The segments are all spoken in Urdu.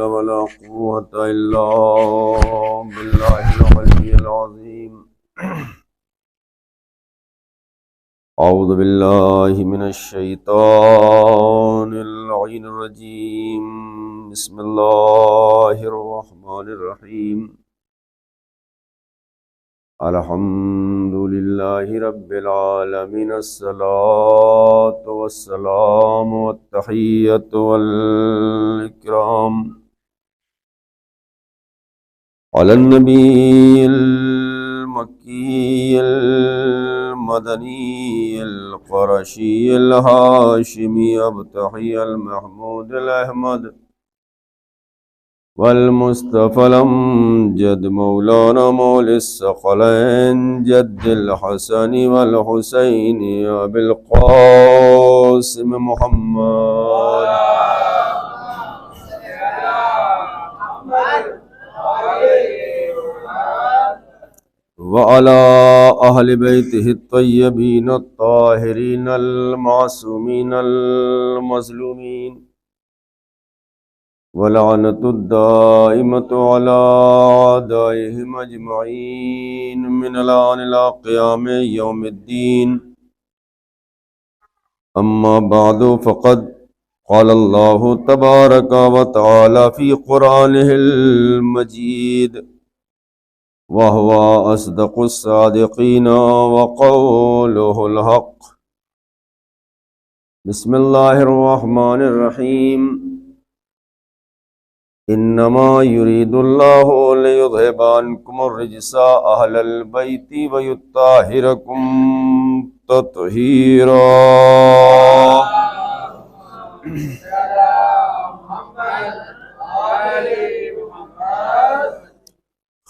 ولا قوة إلا بالله العلي العظيم. أعوذ بالله من الشيطان اللعين الرجيم. بسم الله الرحمن الرحيم. الحمد لله رب العالمين. الصلاة والسلام والتحية والإكرام على النبي المكي المدني القرشي الهاشمي أبتحي المحمود الأحمد والمصطفى الأمجد مولانا مولى الثقلين جد الحسن والحسين أبي القاسم محمد وعلى أهل بيته الطيبين الطاهرين المعصومين المظلومين ولعنة الدائمة على أعدائهم أجمعين من الآن إلى قيام يوم الدين. أما بعد فقد قال الله تبارك وتعالى في قرآنه المجيد وهو أصدق الصادقين وقوله الحق. بسم الله الرحمن الرحيم. انما يريد الله ليذهب عنكم الرجس اهل البيت ويطهركم تطهيرا.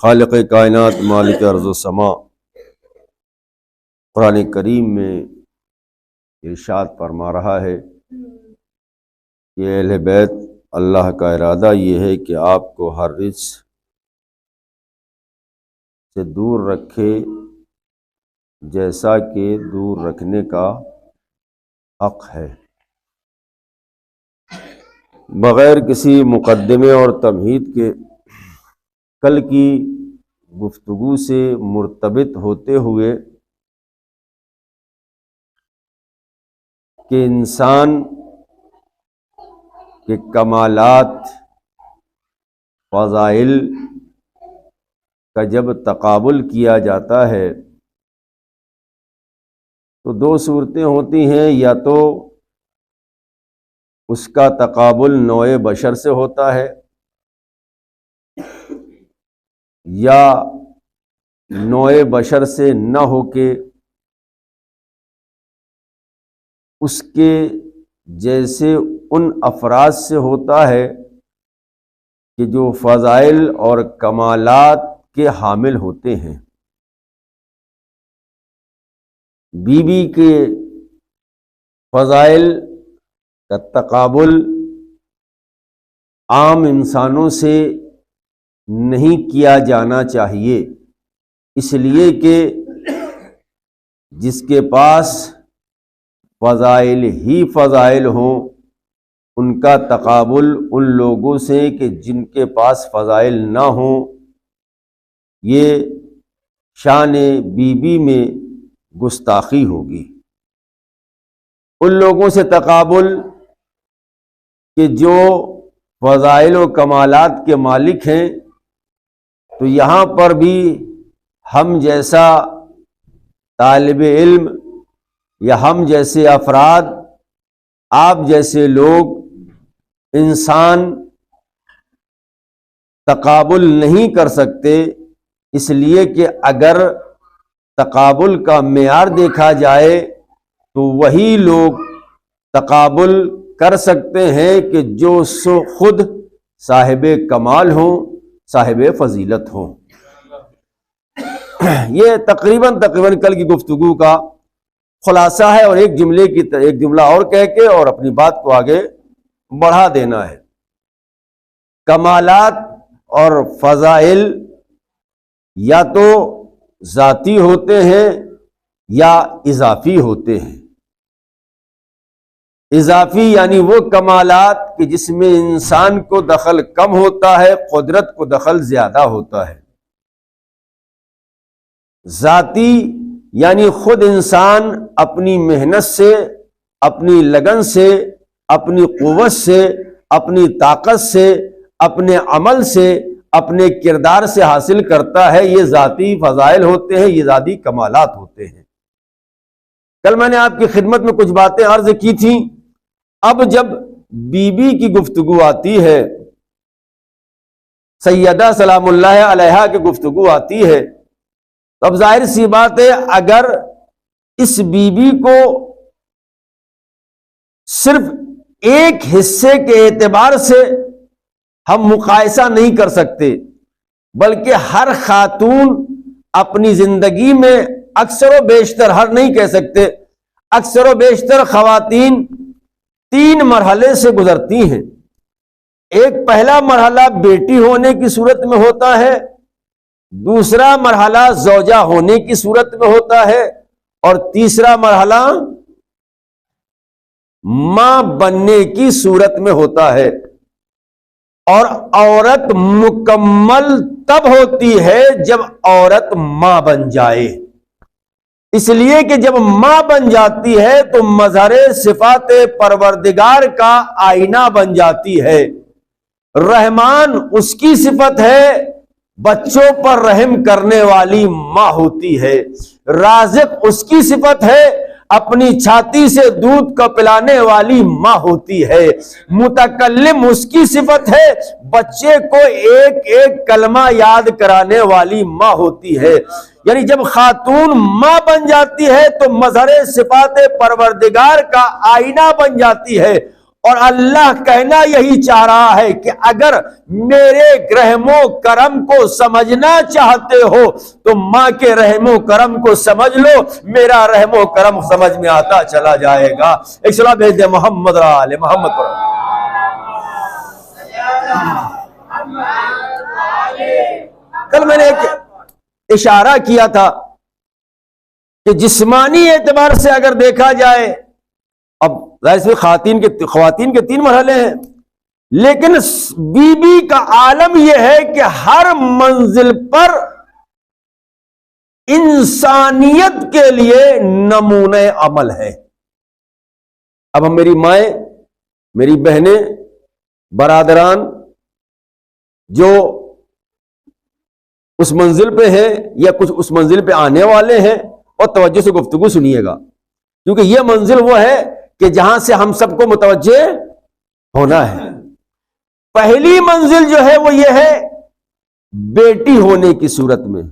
خالق کائنات مالک ارض و سما قرآن کریم میں ارشاد فرما رہا ہے کہ اہل بیت اللہ کا ارادہ یہ ہے کہ آپ کو ہر رجس سے دور رکھے جیسا کہ دور رکھنے کا حق ہے. بغیر کسی مقدمے اور تمہید کے کل کی گفتگو سے مرتبط ہوتے ہوئے کہ انسان کہ کمالات فضائل کا جب تقابل کیا جاتا ہے تو دو صورتیں ہوتی ہیں. یا تو اس کا تقابل نوع بشر سے ہوتا ہے یا نوع بشر سے نہ ہو کے اس کے جیسے ان افراد سے ہوتا ہے کہ جو فضائل اور کمالات کے حامل ہوتے ہیں. بیوی کے فضائل کا تقابل عام انسانوں سے نہیں کیا جانا چاہیے، اس لیے کہ جس کے پاس فضائل ہی فضائل ہوں ان کا تقابل ان لوگوں سے کہ جن کے پاس فضائل نہ ہوں، یہ شان بیوی میں گستاخی ہوگی. ان لوگوں سے تقابل کہ جو فضائل و کمالات کے مالک ہیں، تو یہاں پر بھی ہم جیسا طالب علم یا ہم جیسے افراد، آپ جیسے لوگ، انسان تقابل نہیں کر سکتے، اس لیے کہ اگر تقابل کا معیار دیکھا جائے تو وہی لوگ تقابل کر سکتے ہیں کہ جو خود صاحب کمال ہوں، صاحب فضیلت ہوں. یہ تقریباً کل کی گفتگو کا خلاصہ ہے، اور ایک جملہ اور کہہ کے اور اپنی بات کو آگے بڑھا دینا ہے. کمالات اور فضائل یا تو ذاتی ہوتے ہیں یا اضافی ہوتے ہیں. اضافی یعنی وہ کمالات کہ جس میں انسان کو دخل کم ہوتا ہے، قدرت کو دخل زیادہ ہوتا ہے۔ ذاتی یعنی خود انسان اپنی محنت سے، اپنی لگن سے، اپنی قوت سے، اپنی طاقت سے، اپنے عمل سے، اپنے کردار سے حاصل کرتا ہے، یہ ذاتی فضائل ہوتے ہیں، یہ ذاتی کمالات ہوتے ہیں۔ کل میں نے آپ کی خدمت میں کچھ باتیں عرض کی تھیں۔ اب جب بی بی کی گفتگو آتی ہے، سیدہ سلام اللہ علیہا کی گفتگو آتی ہے، تو اب ظاہر سی بات ہے اگر اس بی بی کو صرف ایک حصے کے اعتبار سے ہم مقایسہ نہیں کر سکتے، بلکہ ہر خاتون اپنی زندگی میں اکثر و بیشتر، ہر نہیں کہہ سکتے، اکثر و بیشتر خواتین 3 مرحلے سے گزرتی ہیں۔ ایک پہلا مرحلہ بیٹی ہونے کی صورت میں ہوتا ہے، دوسرا مرحلہ زوجہ ہونے کی صورت میں ہوتا ہے، اور تیسرا مرحلہ ماں بننے کی صورت میں ہوتا ہے۔ اور عورت مکمل تب ہوتی ہے جب عورت ماں بن جائے، اس لیے کہ جب ماں بن جاتی ہے تو مظہر صفات پروردگار کا آئینہ بن جاتی ہے۔ رحمان اس کی صفت ہے، بچوں پر رحم کرنے والی ماں ہوتی ہے۔ رازق اس کی صفت ہے، اپنی چھاتی سے دودھ کو پلانے والی ماں ہوتی ہے۔ متکلم اس کی صفت ہے، بچے کو ایک ایک کلمہ یاد کرانے والی ماں ہوتی ہے۔ یعنی جب خاتون ماں بن جاتی ہے تو مظہر صفات پروردگار کا آئینہ بن جاتی ہے، اور اللہ کہنا یہی چاہ رہا ہے کہ اگر میرے رحم و کرم کو سمجھنا چاہتے ہو تو ماں کے رحم و کرم کو سمجھ لو، میرا رحم و کرم سمجھ میں آتا چلا جائے گا۔ ایک صلاح بھیج دے محمد آل محمد پر۔ کل میں نے ایک اشارہ کیا تھا کہ جسمانی اعتبار سے اگر دیکھا جائے، اب ظاہر سے خواتین کے 3 مرحلے ہیں، لیکن بی بی کا عالم یہ ہے کہ ہر منزل پر انسانیت کے لیے نمونہ عمل ہے۔ اب ہم میری مائیں، میری بہنیں، برادران جو اس منزل پہ ہیں یا کچھ اس منزل پہ آنے والے ہیں، اور توجہ سے گفتگو سنیے گا، کیونکہ یہ منزل وہ ہے کہ جہاں سے ہم سب کو متوجہ ہونا ہے۔ پہلی منزل جو ہے وہ یہ ہے بیٹی ہونے کی صورت میں۔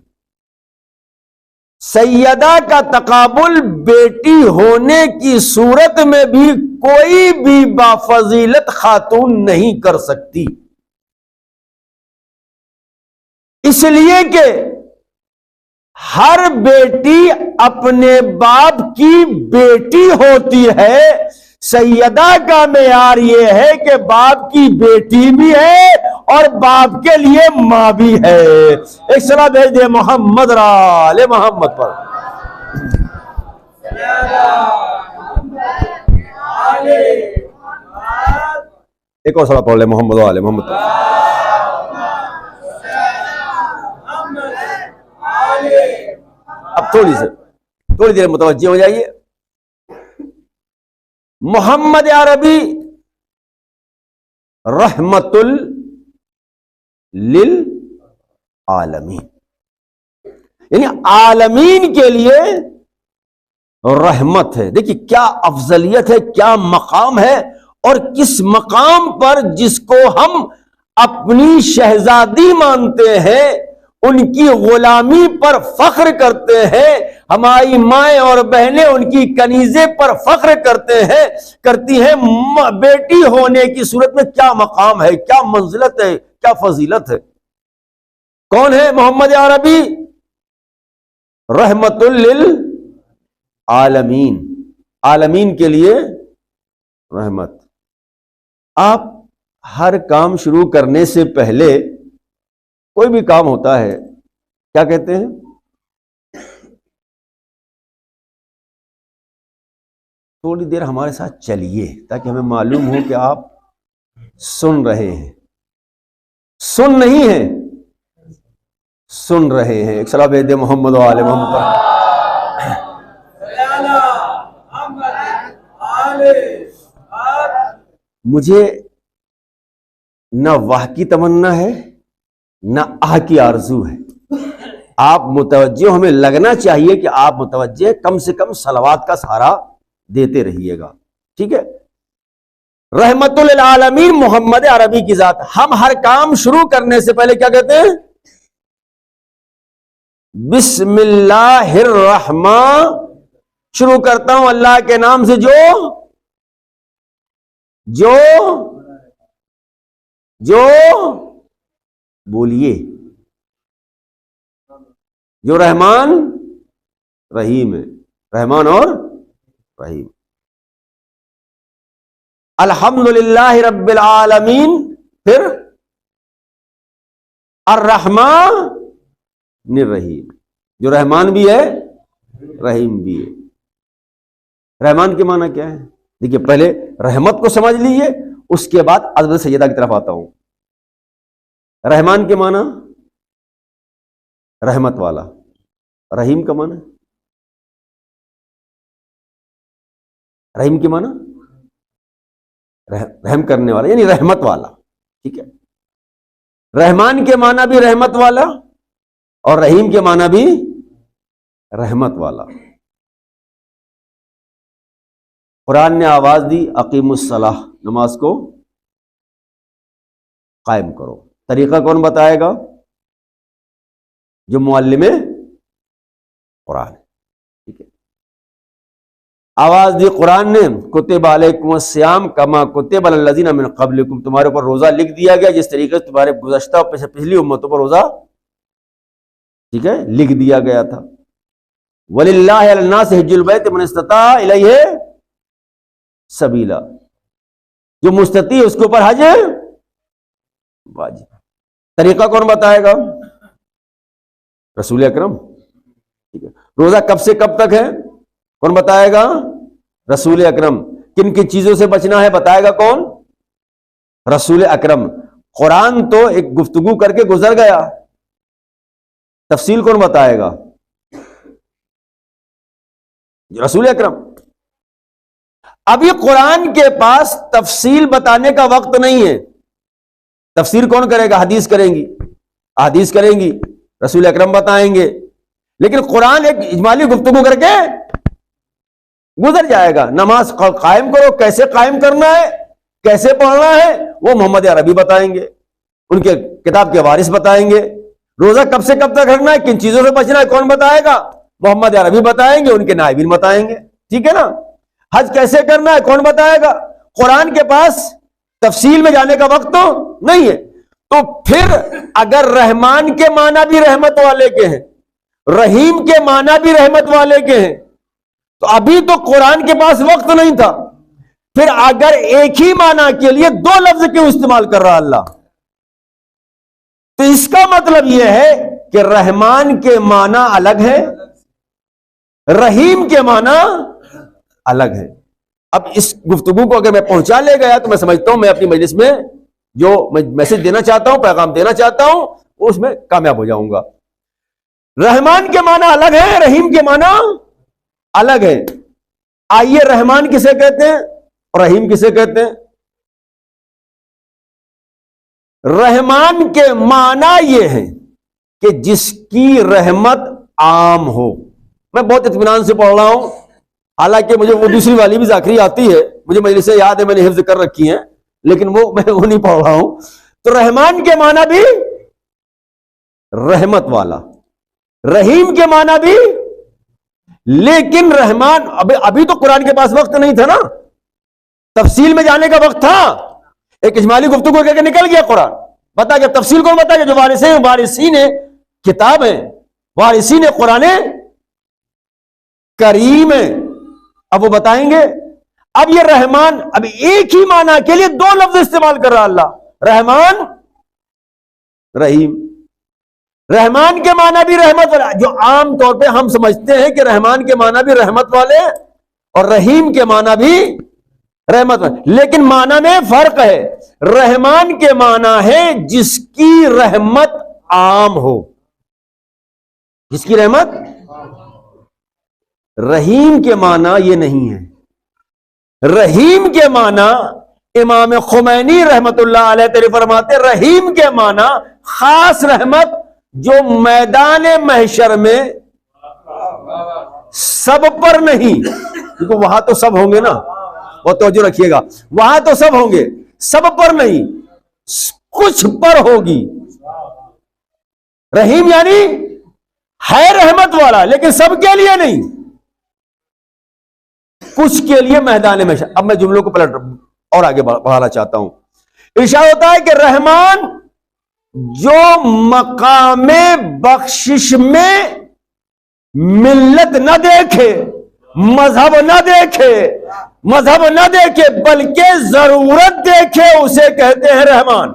سیدہ کا تقابل بیٹی ہونے کی صورت میں بھی کوئی بھی بافضیلت خاتون نہیں کر سکتی، اس لیے کہ ہر بیٹی اپنے باپ کی بیٹی ہوتی ہے۔ سیدہ کا معیار یہ ہے کہ باپ کی بیٹی بھی ہے اور باپ کے لیے ماں بھی ہے۔ ایک صلاح بھیج دے محمد آل محمد پر۔ ایک اور صلاح پڑھ لے محمد آل محمد پر۔ اب تھوڑی دیر متوجہ ہو جائیے۔ محمد عربی رحمت للعالمین، یعنی عالمین کے لیے رحمت ہے۔ دیکھیے کیا افضلیت ہے، کیا مقام ہے، اور کس مقام پر جس کو ہم اپنی شہزادی مانتے ہیں، ان کی غلامی پر فخر کرتے ہیں، ہماری مائیں اور بہنیں ان کی کنیزے پر فخر کرتی ہیں، بیٹی ہونے کی صورت میں کیا مقام ہے، کیا منزلت ہے، کیا فضیلت ہے۔ کون ہے محمد عربی؟ رحمت للعالمین، عالمین کے لیے رحمت۔ آپ ہر کام شروع کرنے سے پہلے کوئی بھی کام ہوتا ہے، کیا کہتے ہیں؟ تھوڑی دیر ہمارے ساتھ چلیے تاکہ ہمیں معلوم ہو کہ آپ سن رہے ہیں، سن نہیں ہیں، سن رہے ہیں۔ ایک صلاۃ بھیج دے محمد و آل محمد پر۔ مجھے نہ واہ کی تمنا ہے نہ آہ کی آرزو ہے، آپ متوجہ، ہمیں لگنا چاہیے کہ آپ متوجہ، کم سے کم صلوات کا سہارا دیتے رہیے گا، ٹھیک ہے؟ رحمت للعالمین محمد عربی کی ذات۔ ہم ہر کام شروع کرنے سے پہلے کیا کہتے ہیں؟ بسم اللہ الرحمن، شروع کرتا ہوں اللہ کے نام سے جو بولیے، جو رحمان رحیم ہے، رحمان اور رحیم۔ الحمدللہ رب العالمین، پھر الرحمن الرحیم، جو رحمان بھی ہے رحیم بھی ہے۔ رحمان کے معنی کیا ہے؟ دیکھیے، پہلے رحمت کو سمجھ لیجیے، اس کے بعد عظمت سیدہ کی طرف آتا ہوں۔ رحمان کے معنی رحمت والا، رحیم کا معنی، رحیم کے معنی رحم کرنے والا، یعنی رحمت والا، ٹھیک ہے؟ رحمان کے معنی بھی رحمت والا اور رحیم کے معنی بھی رحمت والا۔ قرآن نے آواز دی اقیم الصلاح، نماز کو قائم کرو۔ طریقہ کون بتائے گا؟ جو معلم قرآن، ٹھیک ہے؟ آواز دی قرآن نے، کتب علیکم الصیام کما کتب علی الذین من قبلکم، تمہارے اوپر روزہ لکھ دیا گیا جس طریقے سے تمہارے گزشتہ اور پچھلی امتوں پر روزہ، ٹھیک ہے، لکھ دیا گیا تھا۔ وَلِلَّهِ عَلَى النَّاسِ حِجُّ الْبَيْتِ مَنِ اسْتَطَاعَ إِلَيْهِ سبیلا، جو مستطیع اس کے اوپر حج واجب۔ طریقہ کون بتائے گا؟ رسول اکرم، ٹھیک ہے؟ روزہ کب سے کب تک ہے؟ کون بتائے گا؟ رسول اکرم۔ کن کن چیزوں سے بچنا ہے بتائے گا کون؟ رسول اکرم۔ قرآن تو ایک گفتگو کر کے گزر گیا، تفصیل کون بتائے گا؟ رسول اکرم۔ ابھی قرآن کے پاس تفصیل بتانے کا وقت نہیں ہے، تفسیر کون کرے گا؟ حدیث کریں گی، احادیث کریں گی، رسول اکرم بتائیں گے، لیکن قرآن ایک اجمالی گفتگو کر کے گزر جائے گا۔ نماز قائم کرو، کیسے قائم کرنا ہے، کیسے پڑھنا ہے، وہ محمد عربی بتائیں گے، ان کے کتاب کے وارث بتائیں گے۔ روزہ کب سے کب تک رکھنا ہے، کن چیزوں سے بچنا ہے، کون بتائے گا؟ محمد عربی بتائیں گے، ان کے نائبین بتائیں گے، ٹھیک ہے نا؟ حج کیسے کرنا ہے، کون بتائے گا؟ قرآن کے پاس تفصیل میں جانے کا وقت تو نہیں ہے۔ تو پھر اگر رحمان کے معنی بھی رحمت والے کے ہیں، رحیم کے معنی بھی رحمت والے کے ہیں، تو ابھی تو قرآن کے پاس وقت نہیں تھا، پھر اگر ایک ہی معنی کے لیے دو لفظ کیوں استعمال کر رہا اللہ؟ تو اس کا مطلب یہ ہے کہ رحمان کے معنی الگ ہے، رحیم کے معنی الگ ہے۔ اب اس گفتگو کو اگر میں پہنچا لے گیا تو میں سمجھتا ہوں میں اپنی مجلس میں جو میں میسج دینا چاہتا ہوں، پیغام دینا چاہتا ہوں، اس میں کامیاب ہو جاؤں گا۔ رحمان کے معنی الگ ہے، رحیم کے معنی الگ ہے۔ آئیے، رحمان کسے کہتے ہیں اور رحیم کسے کہتے ہیں؟ رحمان کے معنی یہ ہے کہ جس کی رحمت عام ہو۔ میں بہت اطمینان سے پڑھ رہا ہوں، حالانکہ مجھے وہ دوسری والی بھی ذاکری آتی ہے، مجھے مجلسیں یاد ہے، میں نے حفظ کر رکھی ہیں، لیکن میں وہ نہیں پڑھ رہا ہوں۔ تو رحمان کے معنی بھی رحمت والا، رحیم کے معنی بھی، لیکن رحمان ابھی تو قرآن کے پاس وقت نہیں تھا نا، تفصیل میں جانے کا وقت تھا، ایک اجمالی گفتگو کر کے نکل گیا قرآن۔ بتا گیا تفصیل کون بتا گیا؟ جو وارثین کتاب ہیں، وارثین قرآن کریم ہیں، اب وہ بتائیں گے۔ اب یہ رحمان، اب ایک ہی معنی کے لیے دو لفظ استعمال کر رہا اللہ، رحمان رحیم۔ رحمان کے معنی بھی رحمت والا، جو عام طور پہ ہم سمجھتے ہیں کہ رحمان کے معنی بھی رحمت والے اور رحیم کے معنی بھی رحمت، لیکن معنی میں فرق ہے. رحمان کے معنی ہے جس کی رحمت عام ہو، جس کی رحمت. رحیم کے معنی یہ نہیں ہے. رحیم کے معنی امام خمینی رحمت اللہ علیہ تعالی فرماتے رحیم کے معنی خاص رحمت جو میدان محشر میں سب پر نہیں، کیونکہ وہاں تو سب ہوں گے نا، وہ توجہ رکھیے گا، وہاں تو سب ہوں گے، سب پر نہیں، کچھ پر ہوگی. رحیم یعنی ہے رحمت والا لیکن سب کے لیے نہیں، کچھ کے لیے میدان میں. اب میں جملوں کو پلٹ اور آگے بڑھانا چاہتا ہوں. ارشاد ہوتا ہے کہ رحمان جو مقام بخشش میں ملت نہ دیکھے، مذہب نہ دیکھے بلکہ ضرورت دیکھے، اسے کہتے ہیں رحمان.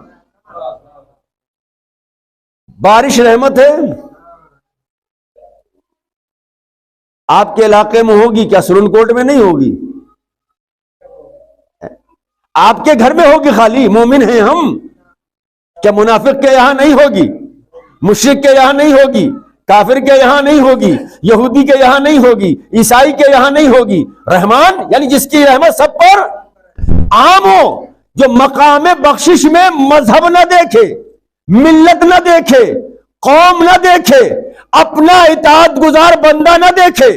بارش رحمت ہے. آپ کے علاقے میں ہوگی کیا؟ سرن کوٹ میں نہیں ہوگی. آپ کے گھر میں ہوگی خالی، مومن ہیں ہم. کیا منافق کے یہاں نہیں ہوگی؟ مشرک کے یہاں نہیں ہوگی؟ کافر کے یہاں نہیں ہوگی؟ یہودی کے یہاں نہیں ہوگی؟ عیسائی کے یہاں نہیں ہوگی؟ رحمان یعنی جس کی رحمت سب پر عام ہو، جو مقام بخشش میں مذہب نہ دیکھے، ملت نہ دیکھے، قوم نہ دیکھے، اپنا اطاعت گزار بندہ نہ دیکھے،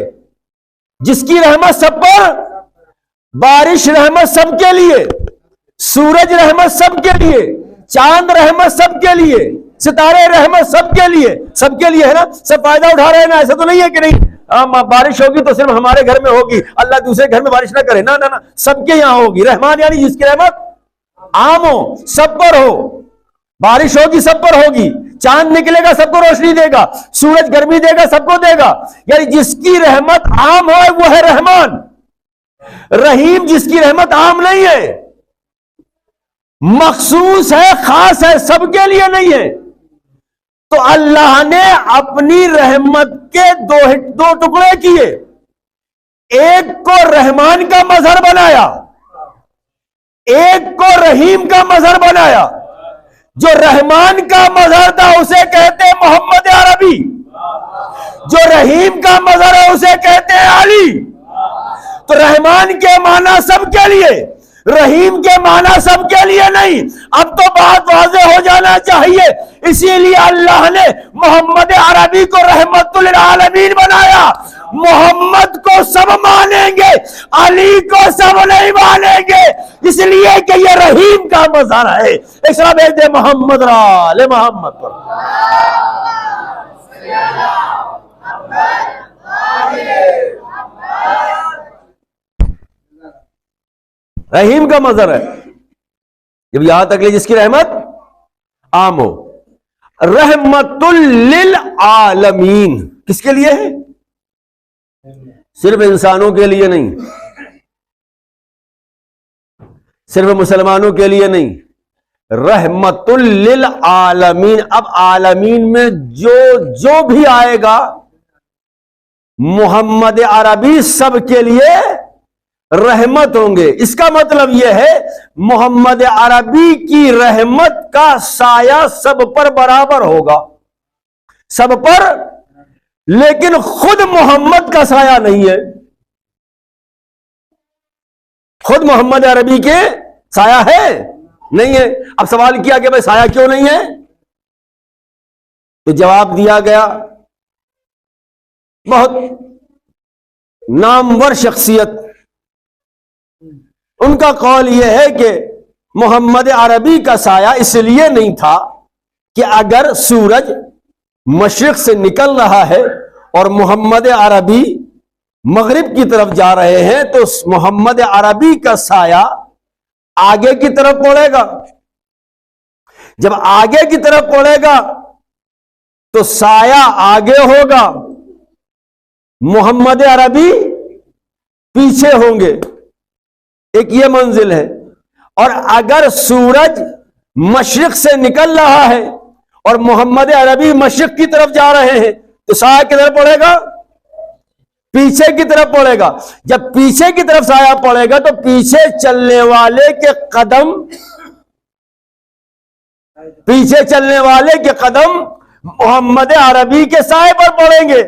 جس کی رحمت سب پر. بارش رحمت سب کے لیے، سورج رحمت سب کے لیے، چاند رحمت سب کے لیے، ستارے رحمت سب کے لیے ہے نا. سب فائدہ اٹھا رہے ہیں نا. ایسا تو نہیں ہے کہ نہیں بارش ہوگی تو صرف ہمارے گھر میں ہوگی، اللہ دوسرے گھر میں بارش نہ کرے. نہ سب کے یہاں ہوگی. رحمان یعنی جس کی رحمت عام ہو، سب پر ہو. بارش ہوگی سب پر ہوگی، چاند نکلے گا سب کو روشنی دے گا، سورج گرمی دے گا سب کو دے گا. یعنی جس کی رحمت عام ہو وہ ہے رحمان. رحیم جس کی رحمت عام نہیں ہے، مخصوص ہے، خاص ہے، سب کے لیے نہیں ہے. تو اللہ نے اپنی رحمت کے دو ٹکڑے کیے. ایک کو رحمان کا مظہر بنایا، ایک کو رحیم کا مظہر بنایا. جو رحمان کا مظہر تھا اسے کہتے محمد عربی، جو رحیم کا مظہر ہے اسے کہتے ہیں علی. تو رحمان کے معنی سب کے لیے، رحیم کے معنی سب کے لیے نہیں. اب تو بات واضح ہو جانا چاہیے. اسی لیے اللہ نے محمد عربی کو رحمت للعالمین بنایا. محمد کو سب مانیں گے، علی کو سب نہیں مانیں گے، اس لیے کہ یہ رحیم کا مظہر ہے. ایک سب ایک دے محمد رال محمد پر. رحیم کا مظہر ہے. جب یہاں تک لے جس کی رحمت عام ہو. رحمت للعالمین کس کے لیے ہے؟ صرف انسانوں کے لیے نہیں، صرف مسلمانوں کے لیے نہیں. رحمت للعالمین. اب عالمین میں جو بھی آئے گا محمد عربی سب کے لیے رحمت ہوں گے. اس کا مطلب یہ ہے محمد عربی کی رحمت کا سایہ سب پر برابر ہوگا، سب پر، لیکن خود محمد کا سایہ نہیں ہے. خود محمد عربی کے سایہ ہے نہیں ہے. اب سوال کیا کہ بھائی سایہ کیوں نہیں ہے؟ تو جواب دیا گیا. بہت نامور شخصیت، ان کا قول یہ ہے کہ محمد عربی کا سایہ اس لیے نہیں تھا کہ اگر سورج مشرق سے نکل رہا ہے اور محمد عربی مغرب کی طرف جا رہے ہیں تو محمد عربی کا سایہ آگے کی طرف پڑے گا. جب آگے کی طرف پڑے گا تو سایہ آگے ہوگا، محمد عربی پیچھے ہوں گے. ایک یہ منزل ہے. اور اگر سورج مشرق سے نکل رہا ہے اور محمد عربی مشرق کی طرف جا رہے ہیں تو سایہ کدھر پڑے گا؟ پیچھے کی طرف پڑے گا. جب پیچھے کی طرف سایہ پڑے گا تو پیچھے چلنے والے کے قدم محمد عربی کے سائے پر پڑیں گے.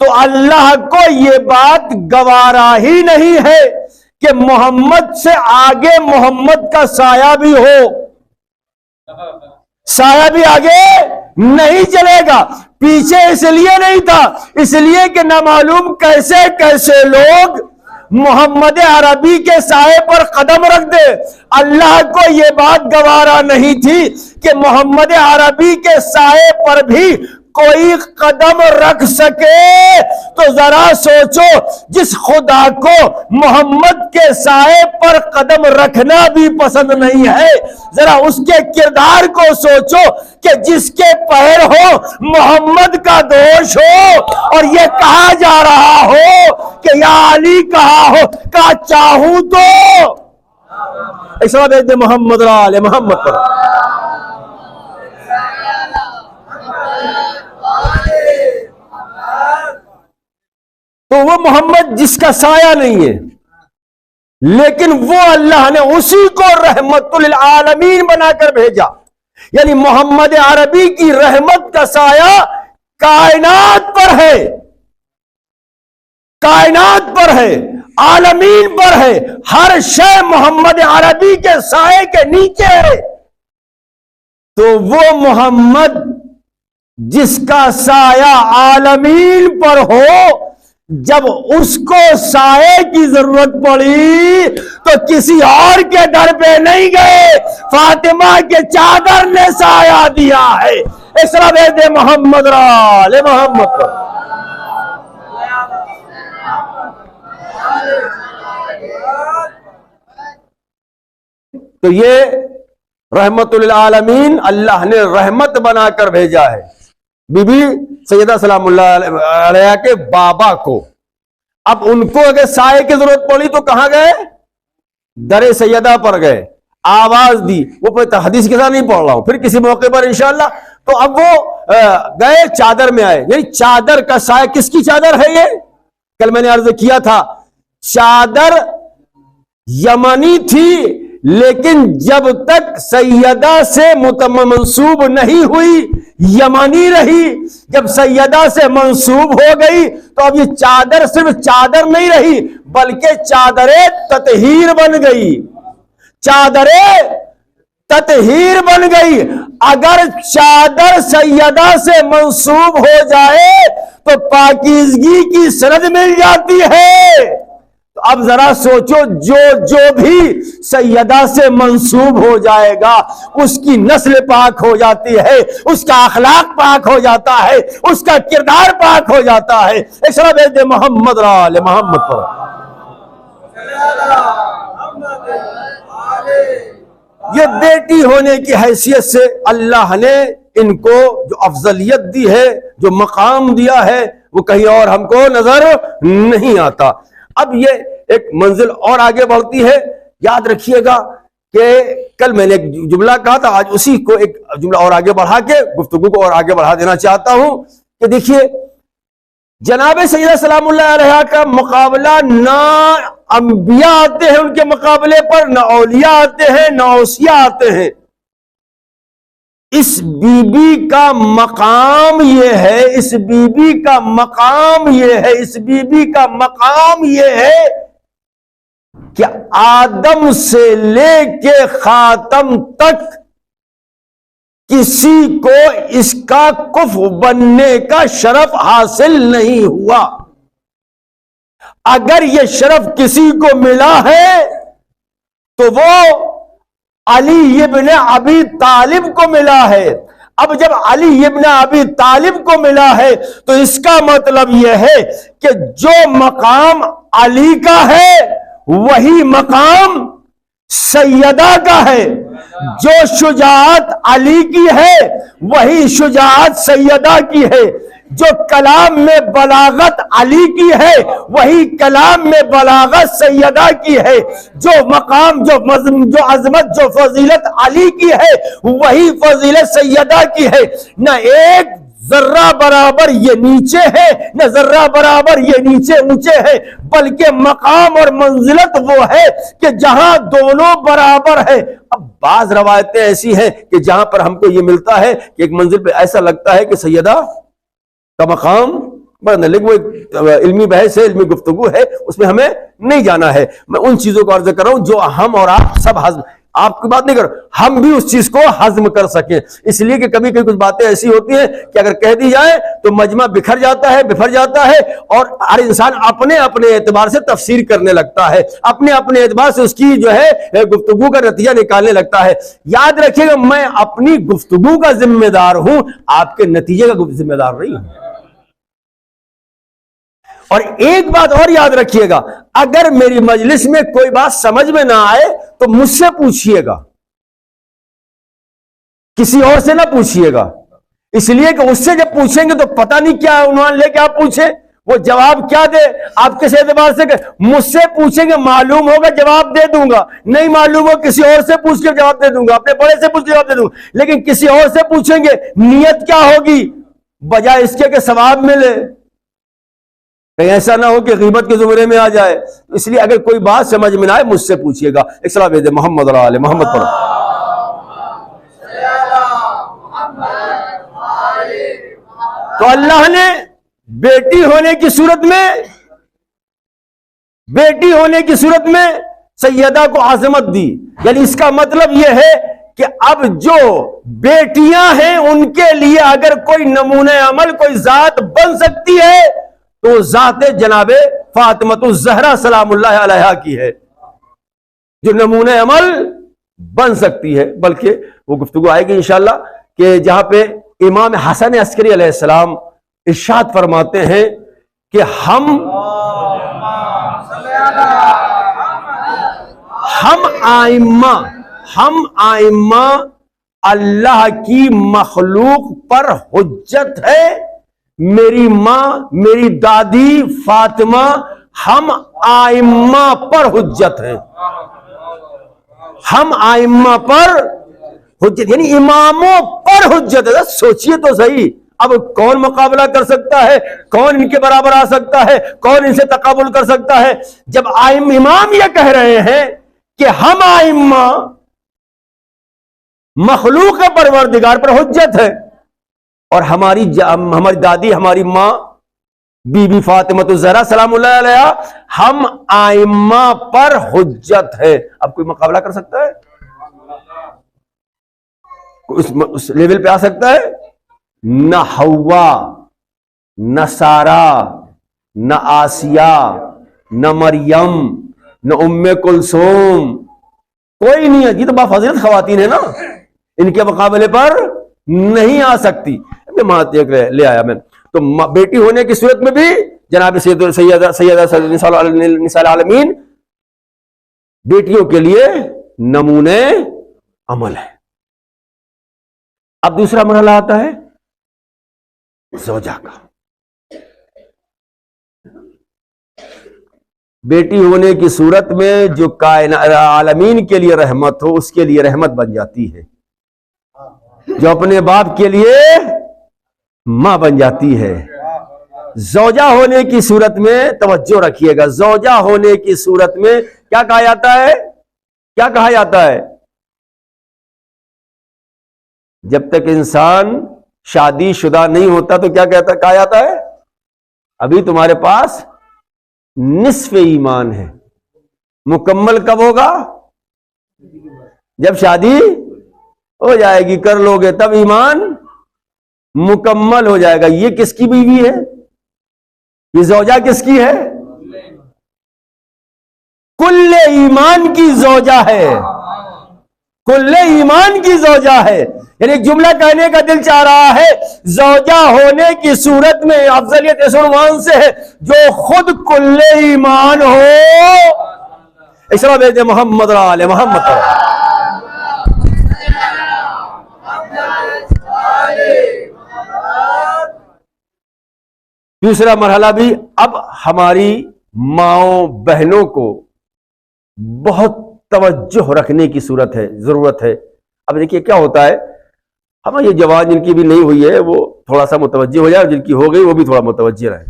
تو اللہ کو یہ بات گوارا ہی نہیں ہے کہ محمد سے آگے محمد کا سایہ بھی ہو. سایہ بھی آگے نہیں چلے گا. پیچھے اس لیے نہیں تھا، اس لیے کہ نہ معلوم کیسے کیسے لوگ محمد عربی کے سائے پر قدم رکھ دے. اللہ کو یہ بات گوارا نہیں تھی کہ محمد عربی کے سائے پر بھی کوئی قدم رکھ سکے. تو ذرا سوچو، جس خدا کو محمد کے سائے پر قدم رکھنا بھی پسند نہیں ہے، ذرا اس کے کردار کو سوچو کہ جس کے پیر ہو محمد کا دوش ہو اور یہ کہا جا رہا ہو کہ یا علی کہا ہو کہ چاہوں تو ایسا محمد علی محمد پر. تو وہ محمد جس کا سایہ نہیں ہے، لیکن وہ اللہ نے اسی کو رحمت للعالمین بنا کر بھیجا. یعنی محمد عربی کی رحمت کا سایہ کائنات پر ہے، کائنات پر ہے، عالمین پر ہے. ہر شے محمد عربی کے سائے کے نیچے ہے. تو وہ محمد جس کا سایہ عالمین پر ہو، جب اس کو سائے کی ضرورت پڑی تو کسی اور کے در پہ نہیں گئے، فاطمہ کے چادر نے سایہ دیا ہے. اسرا دے محمد علی محمد پر. تو یہ رحمت للعالمین اللہ نے رحمت بنا کر بھیجا ہے. بی بی سیدہ سلام اللہ علیہ کے بابا کو. اب ان کو اگر سائے کی ضرورت پڑی تو کہاں گئے؟ در سیدہ پر گئے، آواز دی. وہ حدیث کے ساتھ نہیں پڑھ رہا ہوں، پھر کسی موقع پر انشاءاللہ. تو اب وہ گئے چادر میں آئے. یعنی چادر کا سایہ کس کی چادر ہے؟ یہ کل میں نے عرض کیا تھا، چادر یمنی تھی، لیکن جب تک سیدہ سے منسوب نہیں ہوئی یمانی رہی. جب سیدہ سے منسوب ہو گئی تو اب یہ چادر صرف چادر نہیں رہی بلکہ چادر تطہیر بن گئی. چادر تطہیر بن گئی. اگر چادر سیدہ سے منسوب ہو جائے تو پاکیزگی کی سند مل جاتی ہے. تو اب ذرا سوچو، جو بھی سیدہ سے منسوب ہو جائے گا اس کی نسل پاک ہو جاتی ہے، اس کا اخلاق پاک ہو جاتا ہے، اس کا کردار پاک ہو جاتا ہے. اسرا دے محمد علی محمد پر. یہ بیٹی ہونے کی حیثیت سے اللہ نے ان کو جو افضلیت دی ہے، جو مقام دیا ہے، وہ کہیں اور ہم کو نظر نہیں آتا. اب یہ ایک منزل اور آگے بڑھتی ہے. یاد رکھیے گا کہ کل میں نے ایک جملہ کہا تھا، آج اسی کو ایک جملہ اور آگے بڑھا کے گفتگو کو اور آگے بڑھا دینا چاہتا ہوں کہ دیکھیے، جناب سیدہ سلام اللہ علیہ کا مقابلہ نہ انبیاء آتے ہیں ان کے مقابلے پر، نہ اولیاء آتے ہیں، نہ اوصیاء آتے ہیں. اس بی بی کا مقام یہ ہے، اس بی بی کا مقام یہ ہے، اس بی بی کا مقام یہ ہے کہ آدم سے لے کے خاتم تک کسی کو اس کا کفو بننے کا شرف حاصل نہیں ہوا. اگر یہ شرف کسی کو ملا ہے تو وہ علی ابن ابی طالب کو ملا ہے. اب جب علی ابن ابی طالب کو ملا ہے تو اس کا مطلب یہ ہے کہ جو مقام علی کا ہے وہی مقام سیدہ کا ہے. جو شجاعت علی کی ہے وہی شجاعت سیدہ کی ہے. جو کلام میں بلاغت علی کی ہے وہی کلام میں بلاغت سیدہ کی ہے. جو مقام، جو عظمت، جو فضیلت علی کی ہے وہی فضیلت سیدہ کی ہے. نہ ایک ذرہ برابر یہ نیچے ہے نہ ذرہ برابر یہ نیچے اونچے ہے، بلکہ مقام اور منزلت وہ ہے کہ جہاں دونوں برابر ہے۔ اب بعض روایتیں ایسی ہیں کہ جہاں پر ہم کو یہ ملتا ہے کہ ایک منزل پہ ایسا لگتا ہے کہ سیدہ کا مقام بڑا، لیکن وہ ایک علمی بحث ہے، علمی گفتگو ہے، اس میں ہمیں نہیں جانا ہے۔ میں ان چیزوں کو عرض کر رہا ہوں جو ہم اور آپ سب ہضم، آپ کی بات نہیں کر، ہم بھی اس چیز کو ہضم کر سکیں، اس لیے کہ کبھی کبھی کچھ باتیں ایسی ہوتی ہیں کہ اگر کہہ دی جائے تو مجمع بکھر جاتا ہے اور ہر انسان اپنے اپنے اعتبار سے تفسیر کرنے لگتا ہے، اپنے اپنے اعتبار سے اس کی جو ہے گفتگو کا نتیجہ نکالنے لگتا ہے۔ یاد رکھیے گا میں اپنی گفتگو کا ذمہ دار ہوں، آپ کے نتیجے کا ذمہ دار نہیں ہوں۔ اور ایک بات اور یاد رکھیے گا، اگر میری مجلس میں کوئی بات سمجھ میں نہ آئے تو مجھ سے پوچھئے گا، کسی اور سے نہ پوچھئے گا، اس لیے کہ اس سے جب پوچھیں گے تو پتہ نہیں کیا عنوان لے کے آپ پوچھیں، وہ جواب کیا دے، آپ کس اعتبار سے کہ مجھ سے پوچھیں گے معلوم ہوگا جواب دے دوں گا، نہیں معلوم ہو کسی اور سے پوچھ کے جواب دے دوں گا، اپنے بڑے سے پوچھ کے جواب دے دوں گا، لیکن کسی اور سے پوچھیں گے نیت کیا ہوگی، بجائے اس کے کہ ثواب ملے، کہیں ایسا نہ ہو کہ غیبت کے زمرے میں آ جائے۔ اس لیے اگر کوئی بات سمجھ میں نہ آئے مجھ سے پوچھئے گا۔ ایک صلاح بھیجے محمد اور آل محمد پر۔ تو اللہ نے بیٹی ہونے کی صورت میں سیدہ کو عظمت دی، یعنی اس کا مطلب یہ ہے کہ اب جو بیٹیاں ہیں ان کے لیے اگر کوئی نمونہ عمل کوئی ذات بن سکتی ہے تو ذات جناب فاطمۃ الزہرا سلام اللہ علیہا کی ہے، جو نمونہ عمل بن سکتی ہے۔ بلکہ وہ گفتگو آئے گی انشاءاللہ کہ جہاں پہ امام حسن عسکری علیہ السلام ارشاد فرماتے ہیں کہ ہم آئمہ اللہ کی مخلوق پر حجت ہے، میری ماں میری دادی فاطمہ ہم آئمہ پر حجت ہیں، ہم آئمہ پر حجت یعنی اماموں پر حجت ہے۔ سوچئے تو صحیح، اب کون مقابلہ کر سکتا ہے، کون ان کے برابر آ سکتا ہے، کون ان سے تقابل کر سکتا ہے، جب امام یہ کہہ رہے ہیں کہ ہم آئمہ مخلوق پروردگار پر حجت ہے، اور ہماری دادی ہماری ماں بی بی فاطمۃ الزہرا سلام اللہ علیہا ہم آئمہ پر حجت ہے۔ اب کوئی مقابلہ کر سکتا ہے، اس لیول پہ آ سکتا ہے؟ نہ حوا، نہ سارا، نہ آسیہ، نہ مریم، نہ ام کلثوم، کوئی نہیں ہے۔ یہ تو بافضیلت خواتین ہیں نا، ان کے مقابلے پر نہیں آ سکتی۔ لے آیا میں تو بیٹی ہونے کی صورت میں بھی جناب سیدہ نساء العالمین بیٹیوں کے لیے نمونے عمل ہے۔ اب دوسرا مرحلہ آتا ہے زوجہ کا۔ بیٹی ہونے کی صورت میں جو کائنات عالمین کے لیے رحمت ہو اس کے لیے رحمت بن جاتی ہے، جو اپنے باپ کے لیے ماں بن جاتی ہے۔ زوجہ ہونے کی صورت میں توجہ رکھیے گا، زوجہ ہونے کی صورت میں کیا کہا جاتا ہے؟ کیا کہا جاتا ہے؟ جب تک انسان شادی شدہ نہیں ہوتا تو کیا کہا جاتا ہے؟ ابھی تمہارے پاس نصف ایمان ہے۔ مکمل کب ہوگا؟ جب شادی ہو جائے گی، کر لو گے تب ایمان مکمل ہو جائے گا۔ یہ کس کی بیوی ہے؟ یہ زوجہ کس کی ہے؟ کل ایمان کی زوجہ ہے، کل ایمان کی زوجہ ہے۔ یعنی ایک جملہ کہنے کا دل چاہ رہا ہے، زوجہ ہونے کی صورت میں افضلیت اس عنوان سے ہے جو خود کل ایمان ہو۔ اسلام بیٹے محمد علیہ محمد۔ دوسرا مرحلہ بھی اب ہماری ماؤں بہنوں کو بہت توجہ رکھنے کی ضرورت ہے۔ اب دیکھیے کیا ہوتا ہے، ہم یہ جوان جن کی بھی نہیں ہوئی ہے وہ تھوڑا سا متوجہ ہو جائے، اور جن کی ہو گئی وہ بھی تھوڑا متوجہ رہے.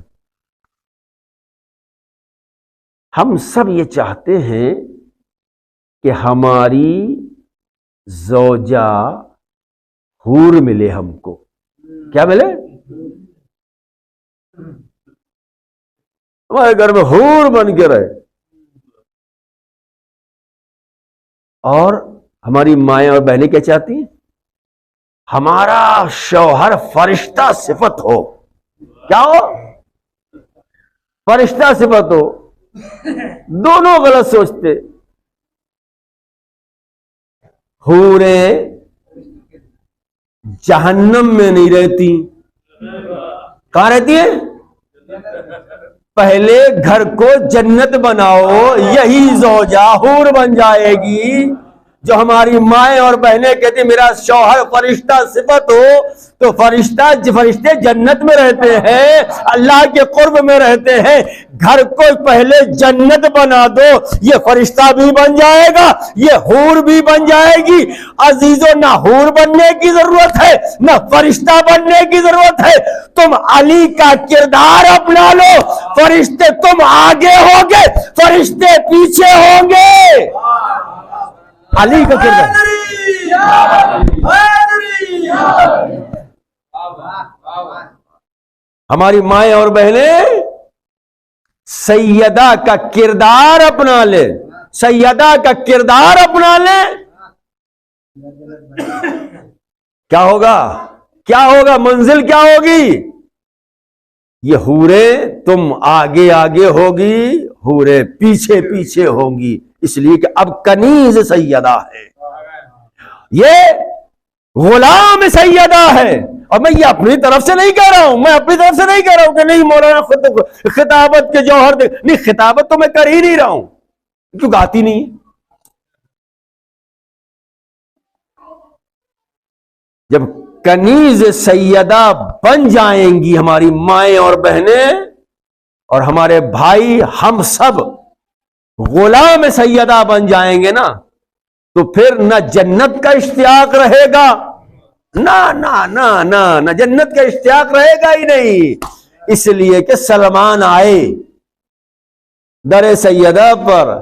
ہم سب یہ چاہتے ہیں کہ ہماری زوجہ حور ملے، ہم کو کیا ملے؟ ہمارے گھر میں حور بن کے رہے. اور ہماری مائیں اور بہنیں کیا چاہتی ہیں؟ ہمارا شوہر فرشتہ صفت ہو. کیا ہو؟ فرشتہ صفت ہو. دونوں غلط سوچتے. حوریں جہنم میں نہیں رہتی. کہاں رہتی ہیں؟ پہلے گھر کو جنت بناؤ، یہی زوجہ حور بن جائے گی. جو ہماری مائیں اور بہنیں کہتی میرا شوہر فرشتہ صفت ہو، تو فرشتے جنت میں رہتے ہیں، اللہ کے قرب میں رہتے ہیں. گھر کو پہلے جنت بنا دو، یہ فرشتہ بھی بن جائے گا، یہ حور بھی بن جائے گی. عزیزو، نہ حور بننے کی ضرورت ہے نہ فرشتہ بننے کی ضرورت ہے. تم علی کا کردار اپنا لو. فرشتے تم آگے ہوگے، فرشتے پیچھے ہوں گے. علی کا کردار. ہماری مائیں اور بہنیں سیدہ کا کردار اپنا لے، سیدہ کا کردار اپنا لے. کیا ہوگا؟ کیا ہوگا؟ منزل کیا ہوگی؟ یہ حوریں تم آگے آگے ہوگی، حوریں پیچھے پیچھے ہوں گی. اس لیے کہ اب کنیز سیدہ ہے، یہ غلام سیدہ ہے. اور میں یہ اپنی طرف سے نہیں کہہ رہا ہوں، میں اپنی طرف سے نہیں کہہ رہا ہوں کہ نہیں مولانا خطابت کے جوہر دے. نہیں، خطابت تو میں کر ہی نہیں رہا ہوں کیونکہ آتی نہیں. جب کنیز سیدہ بن جائیں گی ہماری مائیں اور بہنیں اور ہمارے بھائی، ہم سب غلام سیدہ بن جائیں گے نا، تو پھر نہ جنت کا اشتیاق رہے گا، نہ جنت کا اشتیاق رہے گا ہی نہیں. اس لیے کہ سلمان آئے در سیدہ پر،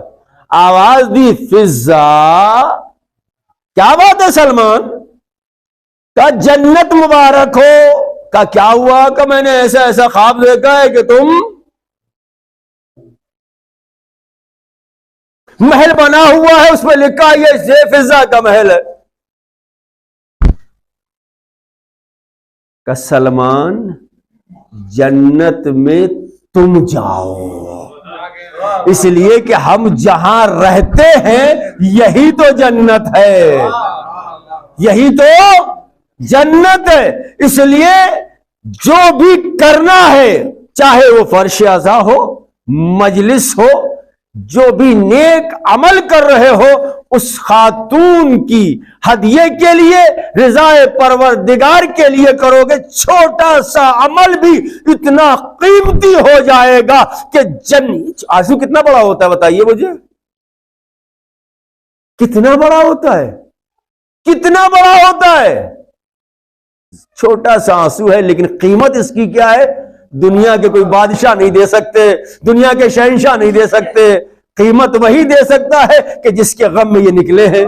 آواز دی فضا. کیا بات ہے سلمان؟ کہ جنت مبارک ہو. کہ کیا ہوا؟ کہ میں نے ایسا خواب دیکھا ہے کہ تم محل بنا ہوا ہے، اس پہ لکھا یہ فضا کا محل ہے. کہ سلمان جنت میں تم جاؤ، اس لیے کہ ہم جہاں رہتے ہیں یہی تو جنت ہے، یہی تو جنت ہے. اس لیے جو بھی کرنا ہے، چاہے وہ فرش عزا ہو، مجلس ہو، جو بھی نیک عمل کر رہے ہو، اس خاتون کی ہدیے کے لیے، رضا پروردگار کے لیے کرو گے. چھوٹا سا عمل بھی اتنا قیمتی ہو جائے گا کہ آنسو کتنا بڑا ہوتا ہے بتائیے مجھے؟ کتنا بڑا ہوتا ہے؟ کتنا بڑا ہوتا ہے؟ چھوٹا سا آنسو ہے، لیکن قیمت اس کی کیا ہے؟ دنیا کے کوئی بادشاہ نہیں دے سکتے، دنیا کے شہنشاہ نہیں دے سکتے. قیمت وہی دے سکتا ہے کہ جس کے غم میں یہ نکلے ہیں.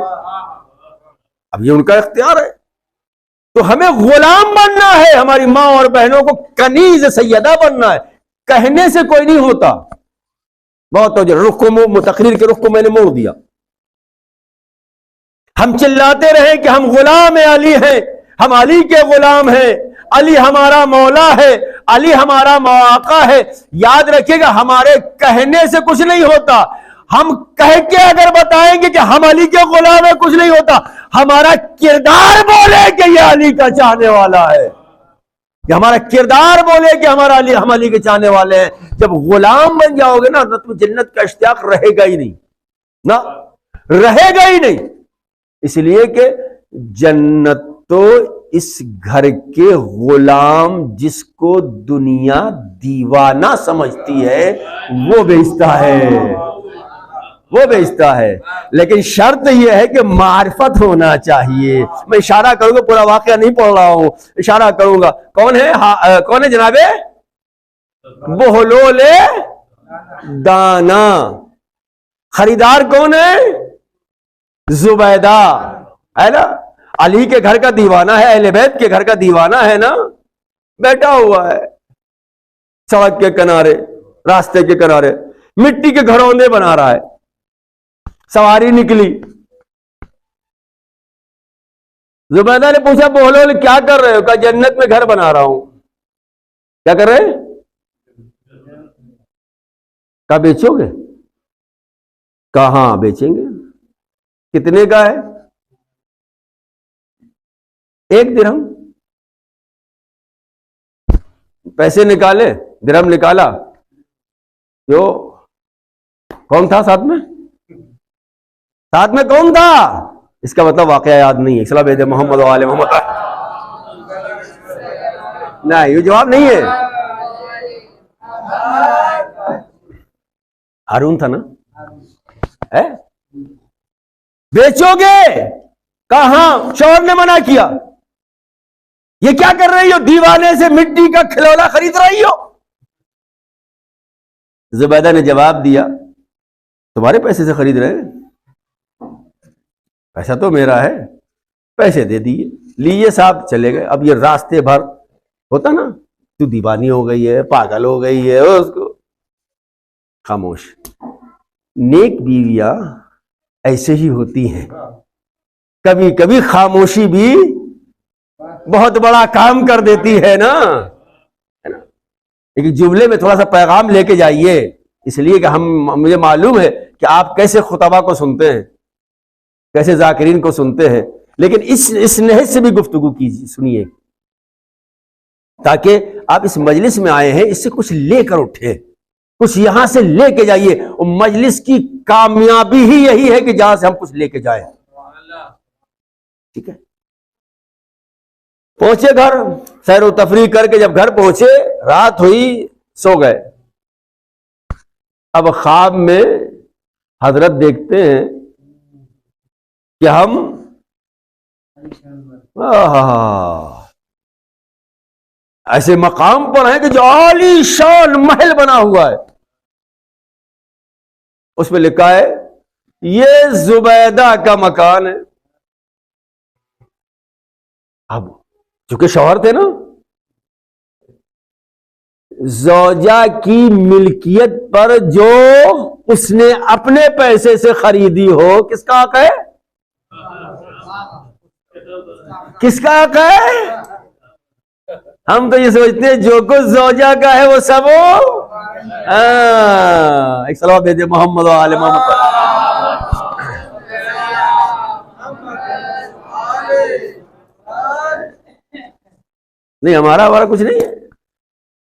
اب یہ ان کا اختیار ہے. تو ہمیں غلام بننا ہے، ہماری ماں اور بہنوں کو کنیز سیدہ بننا ہے. کہنے سے کوئی نہیں ہوتا. بہت رخ کو، تقریر کے رخ کو میں نے موڑ دیا. ہم چلاتے رہے کہ ہم غلام علی ہیں، ہم علی کے غلام ہیں، علی ہمارا مولا ہے، علی ہمارا آقا ہے. یاد رکھیے گا ہمارے کہنے سے کچھ نہیں ہوتا. ہم کہہ کے اگر بتائیں گے کہ ہم علی کے غلام ہیں، کچھ نہیں ہوتا. ہمارا کردار بولے کہ یہ علی کا چاہنے والا ہے، کہ ہمارا کردار بولے کہ ہم علی کے چاہنے والے ہیں. جب غلام بن جاؤ گے نا تو تم جنت کا اشتیاق رہے گا ہی نہیں، نہ رہے گا ہی نہیں. اس لیے کہ جنت تو اس گھر کے غلام جس کو دنیا دیوانہ سمجھتی ہے وہ بیچتا ہے. وہ بیچتا ہے، لیکن شرط یہ ہے کہ معرفت ہونا چاہیے. میں اشارہ کروں گا، پورا واقعہ نہیں پڑھ رہا ہوں، اشارہ کروں گا. کون ہے جناب؟ بہلول دانا. خریدار کون ہے؟ زبیدہ ہے نا. علی کے گھر کا دیوانہ ہے، اہل بیت کے گھر کا دیوانہ ہے نا، بیٹھا ہوا ہے سڑک کے کنارے، راستے کے کنارے، مٹی کے گھروندے بنا رہا ہے. سواری نکلی، زبیدہ نے پوچھا بہلول کیا کر رہے ہو؟ کہا جنت میں گھر بنا رہا ہوں. کیا کر رہے؟ کہا بیچو گے؟ کہاں بیچیں گے. کتنے کا ہے؟ 1 درہم. پیسے نکالے، درہم نکالا. جو کون تھا ساتھ میں کون تھا؟ اس کا مطلب واقعہ یاد نہیں ہے. صلی اللہ علیہ محمد و آل محمد. نہیں، یہ جواب نہیں ہے. ہارون تھا نا. بیچو گے؟ کہاں؟ شوہر نے منع کیا. یہ کیا کر رہی ہو؟ دیوانے سے مٹی کا کھلونا خرید رہی ہو. زبیدہ نے جواب دیا تمہارے پیسے سے خرید رہے ہیں، پیسہ تو میرا ہے. پیسے دے دیے، لیے صاحب چلے گئے. اب یہ راستے بھر ہوتا نا، تو دیوانی ہو گئی ہے، پاگل ہو گئی ہے، اس کو خاموش. نیک بیویاں ایسے ہی ہوتی ہیں، کبھی کبھی خاموشی بھی بہت بڑا کام کر دیتی ہے نا. ایک جملے میں تھوڑا سا پیغام لے کے جائیے، اس لیے کہ مجھے معلوم ہے کہ آپ کیسے خطبہ کو سنتے ہیں، کیسے ذاکرین کو سنتے ہیں، لیکن اس نہج سے بھی گفتگو کیجیے، سنیے، تاکہ آپ اس مجلس میں آئے ہیں، اس سے کچھ لے کر اٹھے، کچھ یہاں سے لے کے جائیے. اور مجلس کی کامیابی ہی یہی ہے کہ جہاں سے ہم کچھ لے کے جائیں. ٹھیک ہے. پہنچے گھر، سیر و تفریح کر کے جب گھر پہنچے، رات ہوئی، سو گئے. اب خواب میں حضرت دیکھتے ہیں کہ ہم ایسے مقام پر ہیں کہ جو عالی شان محل بنا ہوا ہے، اس میں لکھا ہے یہ زبیدہ کا مکان ہے. اب چونکہ شوہر تھے نا، زوجہ کی ملکیت پر جو اس نے اپنے پیسے سے خریدی ہو، کس کا حق ہے؟ کس کا حق ہے؟ ہم تو یہ سوچتے ہیں جو کچھ زوجہ کا ہے وہ سب ایک صلوات دے دے محمد و آل محمد. نہیں، ہمارا کچھ نہیں ہے.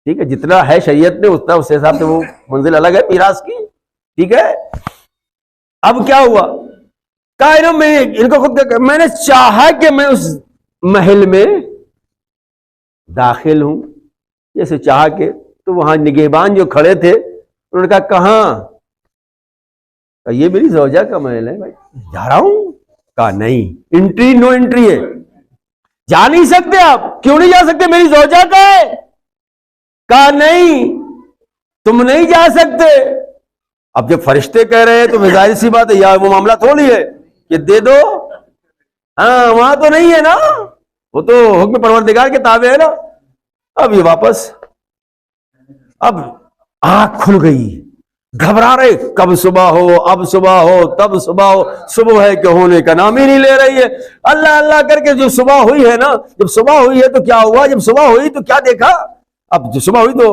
ٹھیک ہے، جتنا ہے شریعت میں اتنا، اس حساب سے وہ منزل الگ ہے میراث کی. ٹھیک ہے. اب کیا ہوا؟ کہا میں ان کو خود میں نے چاہا کہ میں اس محل میں داخل ہوں، جیسے چاہا کہ، تو وہاں نگہبان جو کھڑے تھے انہوں نے کہا کہاں؟ یہ میری زوجہ کا محل ہے بھائی، جا رہا ہوں. کہا نہیں، انٹری نو انٹری ہے، جا نہیں سکتے. آپ کیوں نہیں جا سکتے؟ میری زوجہ کا ہے. کہا نہیں، تم نہیں جا سکتے. اب جب فرشتے کہہ رہے ہیں تو ظاہر سی بات ہے، یا وہ معاملہ تھوڑی ہے کہ دے دو. ہاں، وہاں تو نہیں ہے نا، وہ تو حکم پروردگار کے تابع ہے نا. اب یہ واپس، اب آنکھ کھل گئی، گھبرا رہے، کب صبح ہو، اب صبح ہو، تب صبح ہو. صبح ہے کہ ہونے کا نام ہی نہیں لے رہی ہے. اللہ اللہ کر کے جو صبح ہوئی ہے نا، جب صبح ہوئی ہے تو کیا ہوا؟ جب صبح ہوئی تو کیا دیکھا؟ اب جو صبح ہوئی تو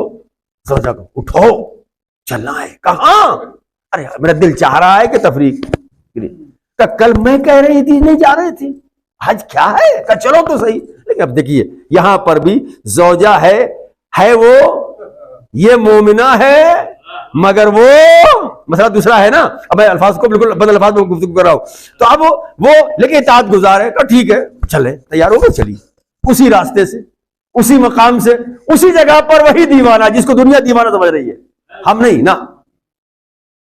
زوجہ کو اٹھو، چلنا ہے. کہاں؟ ارے میرا دل چاہ رہا ہے کہ تفریح. کل میں کہہ رہی تھی نہیں جا رہی تھی، آج کیا ہے؟ کہ چلو تو صحیح. لیکن اب دیکھیے یہاں پر بھی زوجہ ہے وہ یہ مومنہ ہے، مگر وہ مسئلہ دوسرا ہے نا. اب میں الفاظ کو بالکل بدل الفاظ میں گفتگو کر رہا ہوں. تو اب وہ لیکن اطاعت گزار ہے. کہ ٹھیک ہے چلے، تیار ہو گئے، چلیے اسی راستے سے، اسی مقام سے، اسی جگہ پر وہی دیوانہ جس کو دنیا دیوانہ سمجھ رہی ہے، ہم نہیں نا.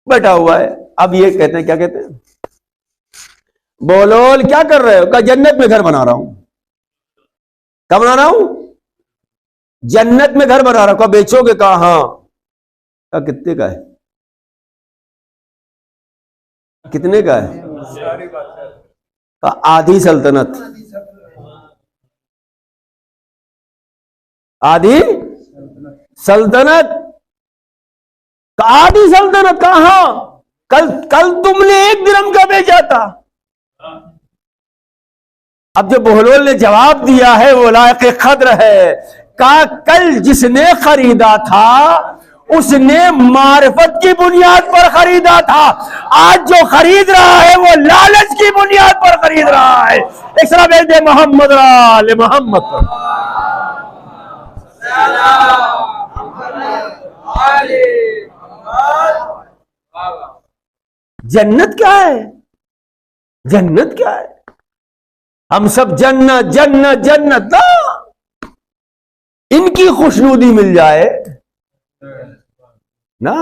بیٹھا ہوا ہے، اب یہ کہتے ہیں، کیا کہتے ہیں، بولول کیا کر رہے ہو؟ کہا جنت میں گھر بنا رہا ہوں۔ کیا بنا رہا ہوں؟ جنت میں گھر بنا رہا ہوں۔ کہا بیچو گے؟ کہا ہاں۔ کہا کتنے کا ہے؟ کتنے کا ہے؟ کہا آدھی سلطنت۔ آدھی سلطنت؟ کہا آدھی سلطنت؟ کہا ہاں، کل تم نے 1 درہم کا بیچا تھا۔ اب جو بہلول نے جواب دیا ہے وہ لائق قدر ہے۔ کہا کل جس نے خریدا تھا اس نے معرفت کی بنیاد پر خریدا تھا، آج جو خرید رہا ہے وہ لالچ کی بنیاد پر خرید رہا ہے۔ ایک سلام بھیج دے محمد آل محمد پر۔ جنت کیا ہے؟ جنت کیا ہے؟ ہم سب جنت جنت جنت، نا ان کی خوشنودی مل جائے نا۔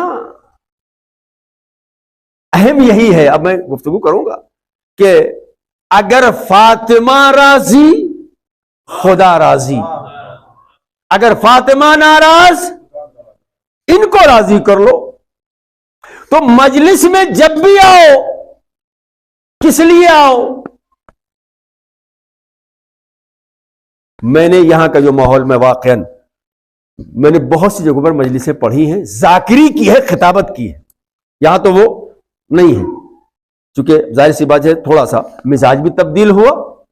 اہم یہی ہے۔ اب میں گفتگو کروں گا کہ اگر فاطمہ راضی خدا راضی، اگر فاطمہ ناراض ان کو راضی کر لو۔ تو مجلس میں جب بھی آؤ کس لیے آؤ؟ میں نے یہاں کا جو ماحول میں واقعاً میں نے بہت سی جگہوں پر مجلسیں پڑھی ہیں، ذاکری کی ہے، خطابت کی ہے، یہاں تو وہ نہیں ہے، چونکہ ظاہر سی بات ہے تھوڑا سا مزاج بھی تبدیل ہوا،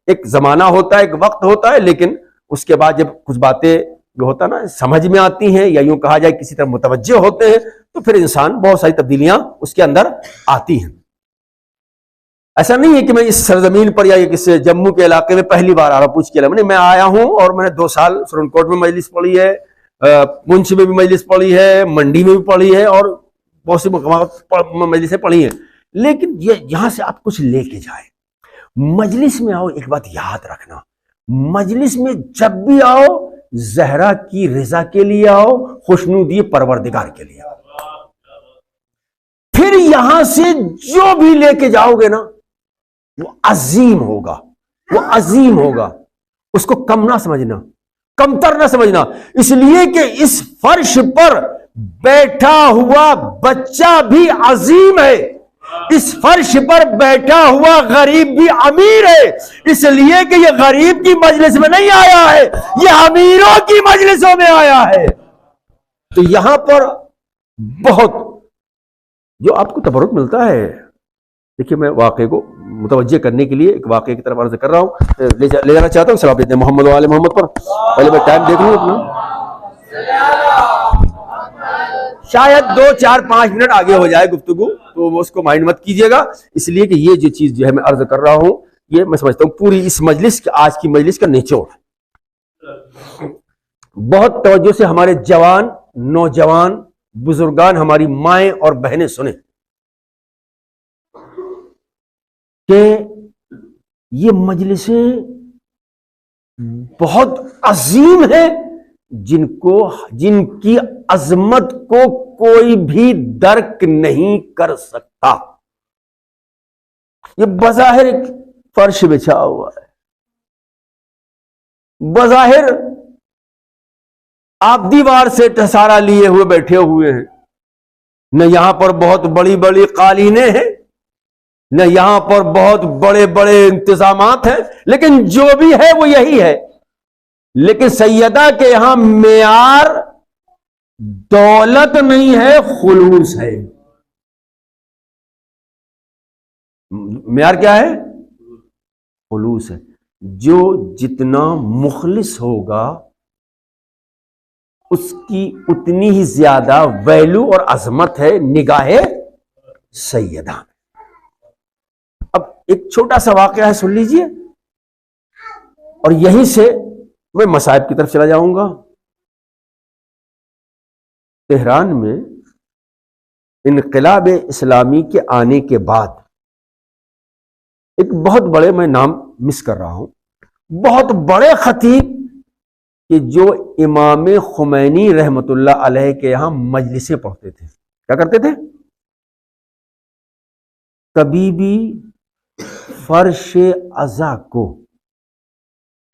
ایک زمانہ ہوتا ہے، ایک وقت ہوتا ہے، لیکن اس کے بعد جب کچھ باتیں جو ہوتا ہے نا سمجھ میں آتی ہیں یا یوں کہا جائے کسی طرح متوجہ ہوتے ہیں تو پھر انسان بہت ساری تبدیلیاں اس کے اندر آتی ہیں۔ ایسا نہیں ہے کہ میں اس سرزمین پر یا کسی جموں کے علاقے میں پہلی بار آ رہا ہوں پوچھ کے لیے، میں آیا ہوں اور میں نے 2 سال سرن کوٹ میں مجلس پڑھی ہے، پنچ میں بھی مجلس پڑھی ہے، منڈی میں بھی پڑھی ہے اور بہت سی مقامات مجلسیں پڑھی ہیں، لیکن یہاں سے آپ کچھ لے کے جائیں۔ مجلس میں آؤ، ایک بات یاد رکھنا، مجلس میں جب بھی آؤ زہرا کی رضا کے لیے آؤ، خوشنودی پروردگار کے لیے آؤ۔ پھر یہاں سے جو بھی لے کے جاؤ گے نا وہ عظیم ہوگا، وہ عظیم ہوگا، اس کو کم نہ سمجھنا، کمتر نہ سمجھنا، اس لیے کہ اس فرش پر بیٹھا ہوا بچہ بھی عظیم ہے، اس فرش پر بیٹھا ہوا غریب بھی امیر ہے، اس لیے کہ یہ غریب کی مجلس میں نہیں آیا ہے، یہ امیروں کی مجلسوں میں آیا ہے۔ تو یہاں پر بہت جو آپ کو تبرک ملتا ہے، دیکھیے میں واقعے کو متوجہ کرنے کے لیے ایک واقعے کی طرف عرض کر رہا ہوں، لے جانا چاہتا ہوں۔ صلوات بھیجتے ہیں محمد و آل محمد پر۔ پہلے میں ٹائم دیکھ لوں اپنا، شاید 2 4 5 منٹ آگے ہو جائے گفتگو، تو وہ اس کو مائنڈ مت کیجیے گا، اس لیے کہ یہ جو چیز جو ہے میں عرض کر رہا ہوں یہ میں سمجھتا ہوں پوری اس مجلس آج کی مجلس کا نچوڑ ہے۔ بہت توجہ سے ہمارے جوان، نوجوان، بزرگان، ہماری مائیں اور بہنیں سنیں کہ یہ مجلسیں بہت عظیم ہیں، جن کی عظمت کو کوئی بھی درک نہیں کر سکتا۔ یہ بظاہر ایک فرش بچھا ہوا ہے، بظاہر آپ دیوار سے ٹسارا لیے ہوئے بیٹھے ہوئے ہیں، نہ یہاں پر بہت بڑی بڑی قالینیں ہیں، نہ یہاں پر بہت بڑے بڑے انتظامات ہیں، لیکن جو بھی ہے وہ یہی ہے۔ لیکن سیدہ کے یہاں معیار دولت نہیں ہے، خلوص ہے۔ معیار کیا ہے؟ خلوص ہے۔ جو جتنا مخلص ہوگا اس کی اتنی ہی زیادہ ویلو اور عظمت ہے نگاہ سیدہ۔ اب ایک چھوٹا سا واقعہ ہے، سن لیجئے، اور یہیں سے میں مصائب کی طرف چلا جاؤں گا۔ تہران میں انقلاب اسلامی کے آنے کے بعد ایک بہت بڑے، میں نام مس کر رہا ہوں، بہت بڑے خطیب کہ جو امام خمینی رحمت اللہ علیہ کے یہاں مجلسیں پڑھتے تھے، کیا کرتے تھے؟ کبھی بھی فرش عزا کو،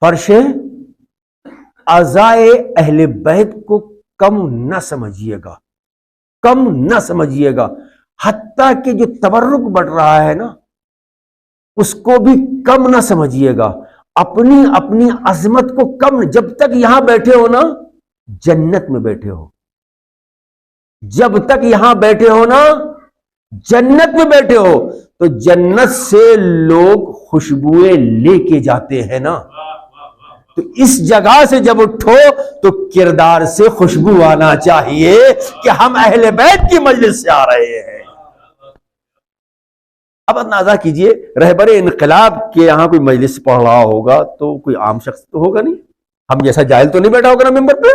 فرش عزائے اہل بیت کو کم نہ سمجھیے گا، کم نہ سمجھیے گا، حتیٰ کہ جو تبرک بڑھ رہا ہے نا اس کو بھی کم نہ سمجھیے گا، اپنی اپنی عظمت کو کم، جب تک یہاں بیٹھے ہو نا جنت میں بیٹھے ہو، جب تک یہاں بیٹھے ہو نا جنت میں بیٹھے ہو، تو جنت سے لوگ خوشبوئیں لے کے جاتے ہیں نا، تو اس جگہ سے جب اٹھو تو کردار سے خوشبو آنا چاہیے کہ ہم اہل بیت کی مجلس سے آ رہے ہیں۔ اب اندازہ کیجئے رہبر انقلاب کے یہاں کوئی مجلس پڑھ رہا ہوگا تو کوئی عام شخص تو ہوگا نہیں، ہم جیسا جاہل تو نہیں بیٹھا ہوگا نا ممبر پہ،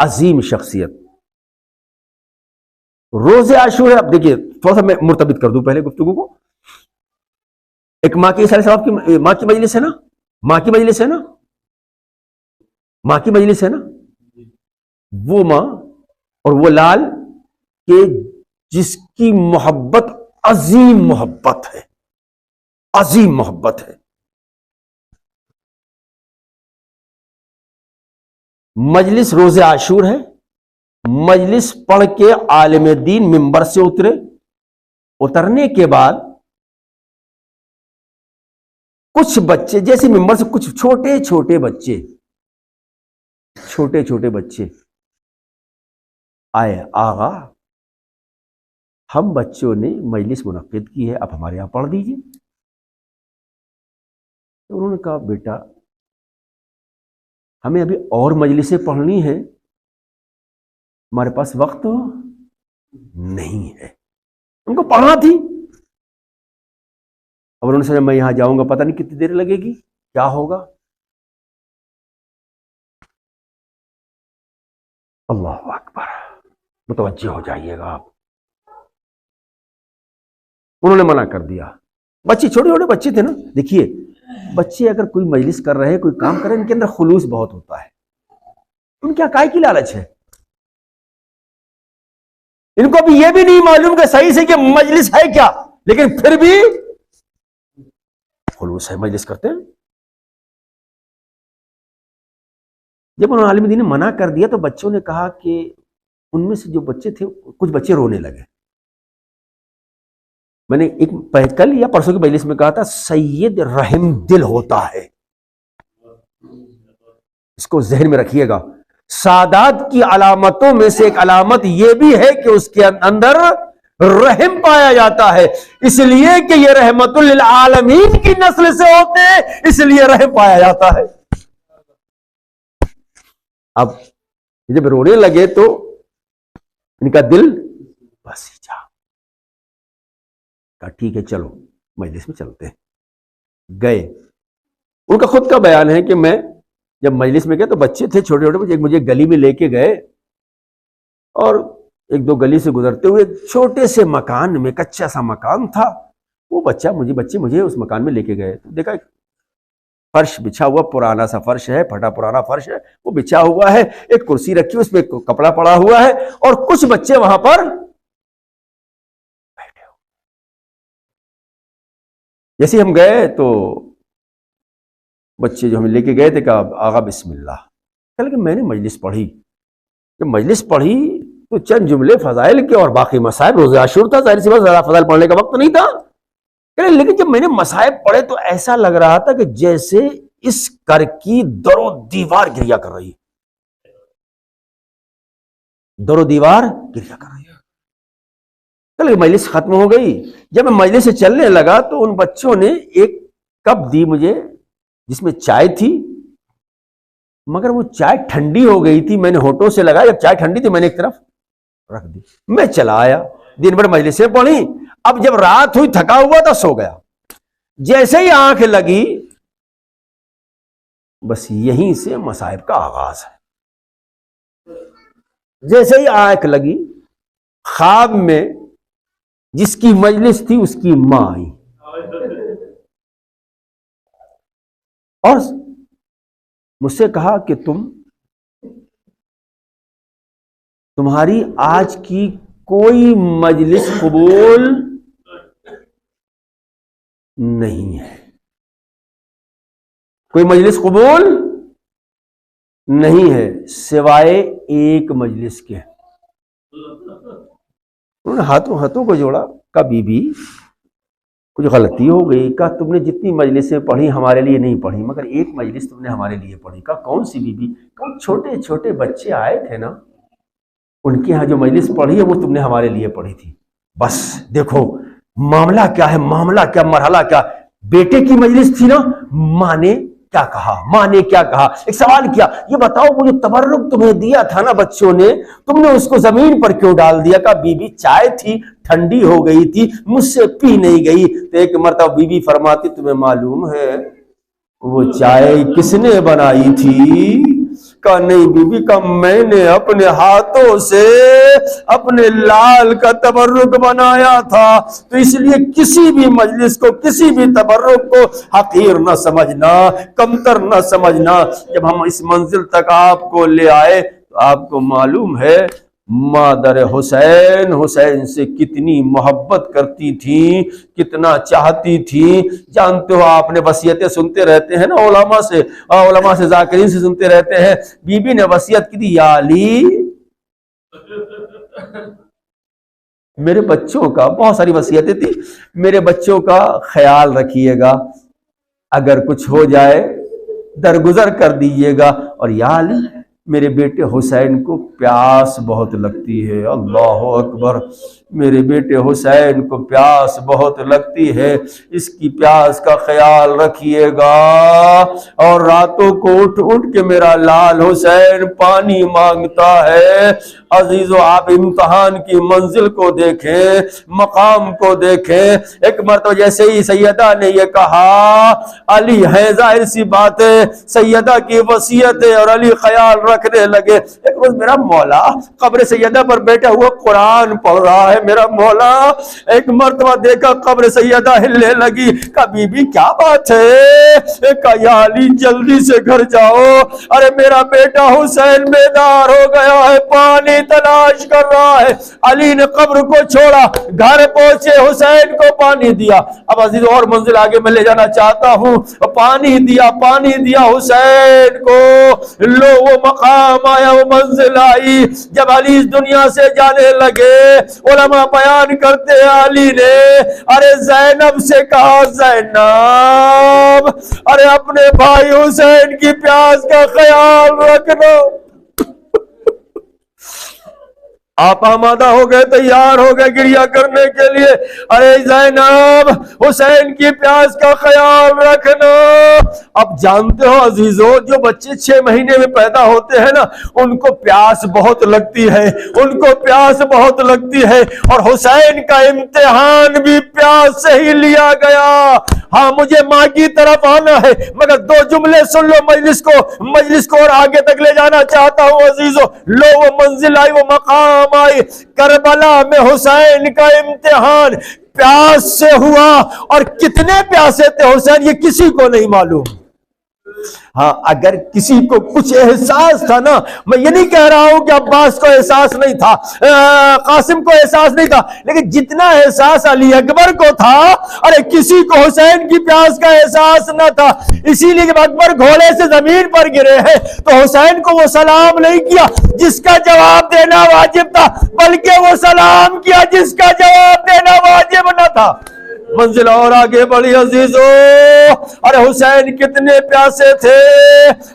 عظیم شخصیت۔ روز عاشور ہے، اب دیکھیے تھوڑا سا میں مرتبط کر دوں پہلے گفتگو کو، ایک ماں کی علیہ السلام کی ماں کی مجلس ہے نا، ماں کی مجلس ہے نا، ماں کی مجلس ہے نا، وہ ماں اور وہ لال کہ جس کی محبت عظیم محبت ہے، عظیم محبت ہے، مجلس روز عاشور ہے، مجلس پڑھ کے عالم دین منبر سے اترے، اترنے کے بعد کچھ بچے جیسے ممبر سے کچھ چھوٹے چھوٹے بچے آئے، آغا ہم بچوں نے مجلس منعقد کی ہے، اب ہمارے یہاں پڑھ دیجیے۔ تو انہوں نے کہا بیٹا ہمیں ابھی اور مجلسیں پڑھنی ہیں، ہمارے پاس وقت نہیں ہے، ان کو پڑھنا تھی۔ اب انہوں نے سمجھا میں یہاں جاؤں گا پتہ نہیں کتنی دیر لگے گی، کیا ہوگا، اللہ اکبر، متوجہ ہو جائیے گا آپ۔ انہوں نے منع کر دیا، بچے چھوٹے چھوٹے بچے تھے نا، دیکھیے بچے اگر کوئی مجلس کر رہے ہیں کوئی کام کر رہے ہیں ان کے اندر خلوص بہت ہوتا ہے، ان کیا کائے کی لالچ ہے، ان کو بھی یہ بھی نہیں معلوم کہ صحیح سے کہ مجلس ہے کیا، لیکن پھر بھی خلوص ہے، مجلس کرتے ہیں۔ جب انہوں نے عالم دین نے منع کر دیا تو بچوں نے کہا کہ ان میں سے جو بچے تھے کچھ بچے رونے لگے۔ میں نے ایک کل یا پرسوں کی مجلس میں کہا تھا سید رحم دل ہوتا ہے، اس کو ذہن میں رکھیے گا، سادات کی علامتوں میں سے ایک علامت یہ بھی ہے کہ اس کے اندر رحم پایا جاتا ہے، اس لیے کہ یہ رحمت للعالمین کی نسل سے ہوتے ہیں، اس لیے رحم پایا جاتا ہے۔ اب جب رونے لگے تو ان کا دل بس ہی جا، کہا ٹھیک ہے چلو مجلس میں چلتے ہیں، گئے۔ ان کا خود کا بیان ہے کہ میں جب مجلس میں گیا تو بچے تھے چھوٹے چھوٹے بچے، ایک مجھے گلی میں لے کے گئے اور ایک دو گلی سے گزرتے ہوئے چھوٹے سے مکان میں، کچا سا مکان تھا، وہ بچے مجھے اس مکان میں لے کے گئے، تو دیکھا فرش بچھا ہوا، پرانا سا فرش ہے، پھٹا پرانا فرش ہے، وہ بچھا ہوا ہے، ایک کرسی رکھی اس میں کپڑا پڑا ہوا ہے اور کچھ بچے وہاں پر بیٹھے ہوئے۔ جیسے ہم گئے تو بچے جو ہمیں لے کے گئے تھے کہا آغا بسم اللہ، کہ میں نے مجلس پڑھی، جب مجلس پڑھی تو چند جملے فضائل کے اور باقی مصائب، روز عاشور تھا ظاہر سی بات، زیادہ فضائل پڑھنے کا وقت نہیں تھا، لیکن جب میں نے مصائب پڑھے تو ایسا لگ رہا تھا کہ جیسے اس گھر کی در و دیوار گریا کر رہی ہے، در و دیوار گریا کر رہی ہے۔ چلو مجلس ختم ہو گئی، جب میں مجلس سے چلنے لگا تو ان بچوں نے ایک کپ دی مجھے جس میں چائے تھی، مگر وہ چائے ٹھنڈی ہو گئی تھی، میں نے ہونٹوں سے لگایا، جب چائے ٹھنڈی تھی میں نے ایک طرف رکھ دی، میں چلا آیا، دن بھر مجلسیں پڑھی، اب جب رات ہوئی تھکا ہوا تھا سو گیا، جیسے ہی آنکھ لگی بس یہیں سے مصائب کا آغاز ہے، جیسے ہی آنکھ لگی خواب میں جس کی مجلس تھی اس کی ماں آئی اور مجھ سے کہا کہ تمہاری آج کی کوئی مجلس قبول نہیں ہے، کوئی مجلس قبول نہیں ہے سوائے ایک مجلس کے۔ انہوں نے ہاتھوں کو جوڑا، کہا بی بی کچھ غلطی ہو گئی، کہا تم نے جتنی مجلسیں پڑھی ہمارے لیے نہیں پڑھی، مگر ایک مجلس تم نے ہمارے لیے پڑھی۔ کہا کون سی بی بی؟ کہا چھوٹے چھوٹے بچے آئے تھے نا، ان کے ہاں جو مجلس پڑھی ہے وہ تم نے ہمارے لیے پڑھی تھی۔ بس دیکھو معاملہ کیا ہے، معاملہ کیا، مرحلہ کیا۔ بیٹے کی مجلس تھی نا، ماں نے کیا کہا، ماں نے کیا کہا، ایک سوال کیا، یہ بتاؤ وہ جو تبرک تمہیں دیا تھا نا بچوں نے، تم نے اس کو زمین پر کیوں ڈال دیا؟ کہا بی بی چائے تھی ٹھنڈی ہو گئی تھی، مجھ سے پی نہیں گئی۔ تو ایک مرتبہ بی بی فرماتی تمہیں معلوم ہے وہ چائے کس نے بنائی تھی؟ کہا نہیں بی بی، کہا میں نے اپنے ہاتھوں سے اپنے لال کا تبرک بنایا تھا۔ تو اس لیے کسی بھی مجلس کو، کسی بھی تبرک کو حقیر نہ سمجھنا، کمتر نہ سمجھنا۔ جب ہم اس منزل تک آپ کو لے آئے تو آپ کو معلوم ہے مادر حسین سے کتنی محبت کرتی تھیں، کتنا چاہتی تھیں۔ جانتے ہو آپ نے وصیتیں سنتے رہتے ہیں نا علماء سے ذاکرین سے سنتے رہتے ہیں، بی بی نے وصیت کی تھی یا علی میرے بچوں کا، بہت ساری وصیتیں تھی، میرے بچوں کا خیال رکھیے گا، اگر کچھ ہو جائے درگزر کر دیجیے گا، اور یا علی میرے بیٹے حسین کو پیاس بہت لگتی ہے، اللہ اکبر، میرے بیٹے حسین کو پیاس بہت لگتی ہے، اس کی پیاس کا خیال رکھیے گا، اور راتوں کو اٹھ کے میرا لال حسین پانی مانگتا ہے۔ عزیزو آپ امتحان کی منزل کو دیکھیں، مقام کو دیکھیں۔ ایک مرتبہ جیسے ہی سیدہ نے یہ کہا، علی ہے ظاہر سی بات ہے سیدہ کی وصیت ہے اور علی خیال رکھنے لگے۔ ایک روز میرا مولا قبر سیدہ پر بیٹھا ہوا قرآن پڑھ رہا ہے، میرا مولا ایک مرتبہ دیکھا قبر سیدہ ہلنے لگی، کہا بی بی کیا بات ہے؟ کہا یا علی جلدی سے گھر جاؤ، ارے میرا بیٹا حسین بیدار ہو گیا ہے، پانی تلاش کر رہا ہے۔ علی نے قبر کو چھوڑا، گھر پہنچے، حسین کو پانی دیا۔ اب عزیز اور منزل آگے میں لے جانا چاہتا ہوں، پانی دیا حسین کو، لو وہ مقام آیا، وہ منزل آئی جب علی اس دنیا سے جانے لگے۔ علماء بیان کرتے ہیں علی نے ارے زینب سے کہا، زینب ارے اپنے بھائی حسین کی پیاس کا خیال رکھنا۔ آپ آمادہ ہو گئے، تیار ہو گئے گریہ کرنے کے لیے، ارے زینب حسین کی پیاس کا خیال رکھنا۔ اب جانتے ہو عزیزو، جو بچے 6 مہینے میں پیدا ہوتے ہیں نا، ان کو پیاس بہت لگتی ہے، ان کو پیاس بہت لگتی ہے، اور حسین کا امتحان بھی پیاس سے ہی لیا گیا۔ ہاں مجھے ماں کی طرف آنا ہے، مگر 2 جملے سن لو، مجلس کو اور آگے تک لے جانا چاہتا ہوں عزیزو۔ لو وہ منزل آئی، وہ مقام آئی، کربلا میں حسین کا امتحان پیاس سے ہوا، اور کتنے پیاسے تھے حسین یہ کسی کو نہیں معلوم۔ ہاں اگر کسی کو کچھ احساس تھا نا، میں یہ نہیں کہہ رہا ہوں کہ عباس کو احساس نہیں تھا، قاسم کو احساس نہیں تھا، لیکن جتنا احساس علی اکبر کو تھا، ارے کسی کو حسین کی پیاس کا احساس نہ تھا۔ اسی لیے جب اکبر گھوڑے سے زمین پر گرے ہیں تو حسین کو وہ سلام نہیں کیا جس کا جواب دینا واجب تھا، بلکہ وہ سلام کیا جس کا جواب دینا واجب نہ تھا۔ منزل اور آگے بڑھی عزیزو، ارے حسین کتنے پیاسے تھے۔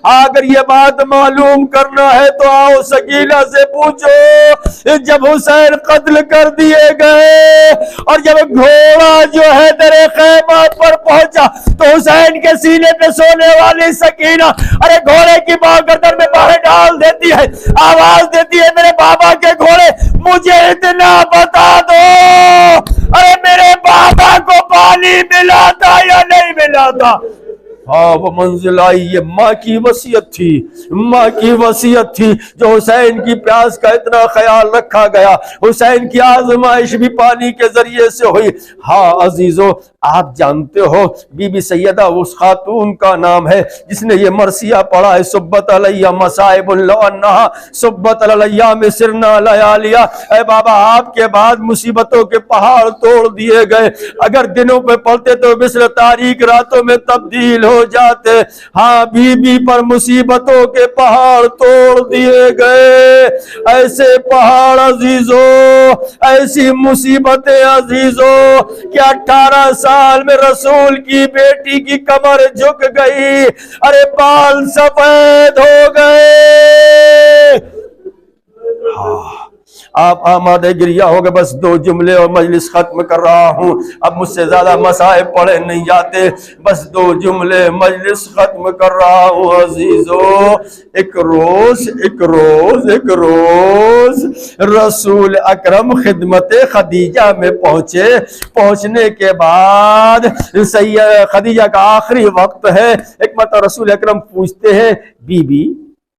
اگر یہ بات معلوم کرنا ہے تو آؤ سکینہ سے پوچھو، جب حسین قتل کر دیے گئے اور جب گھوڑا جو ہے در خیمات پر پہنچا تو حسین کے سینے پہ سونے والی سکینہ ارے گھوڑے کی بال گردن میں باہر ڈال دیتی ہے، آواز دیتی ہے میرے بابا کے گھوڑے مجھے اتنا بتا دو، ارے میرے بابا کو پانی ملا تھا یا نہیں ملا تھا؟ ہاں وہ منزل آئی، یہ ماں کی وصیت تھی، ماں کی وصیت تھی جو حسین کی پیاس کا اتنا خیال رکھا گیا۔ حسین کی آزمائش بھی پانی کے ذریعے سے ہوئی۔ ہاں عزیزو آپ جانتے ہو بی بی سیدہ اس خاتون کا نام ہے جس نے یہ مرثیہ پڑھا ہے، سبت علیہ مصائب لو انہا سبت علیہ مسرنا لیالیا۔ اے بابا آپ کے بعد مصیبتوں کے پہاڑ توڑ دیے گئے، اگر دنوں پہ پڑھتے تو مثل تاریک راتوں میں تبدیل ہو جاتے۔ ہاں بی بی پر مصیبتوں کے پہاڑ توڑ دیے گئے، ایسے پہاڑ عزیزو، ایسی مصیبتیں عزیزو کہ 18 سال میں رسول کی بیٹی کی کمر جھک گئی، ارے بال سفید ہو گئے۔ آپ آمادہ گریہ ہو گئے، بس 2 جملے اور مجلس ختم کر رہا ہوں، اب مجھ سے زیادہ مصائب پڑھے نہیں جاتے، بس 2 جملے مجلس ختم کر رہا ہوں عزیزو۔ ایک روز رسول اکرم خدمت خدیجہ میں پہنچنے کے بعد خدیجہ کا آخری وقت ہے، ایک مرتبہ رسول اکرم پوچھتے ہیں بی بی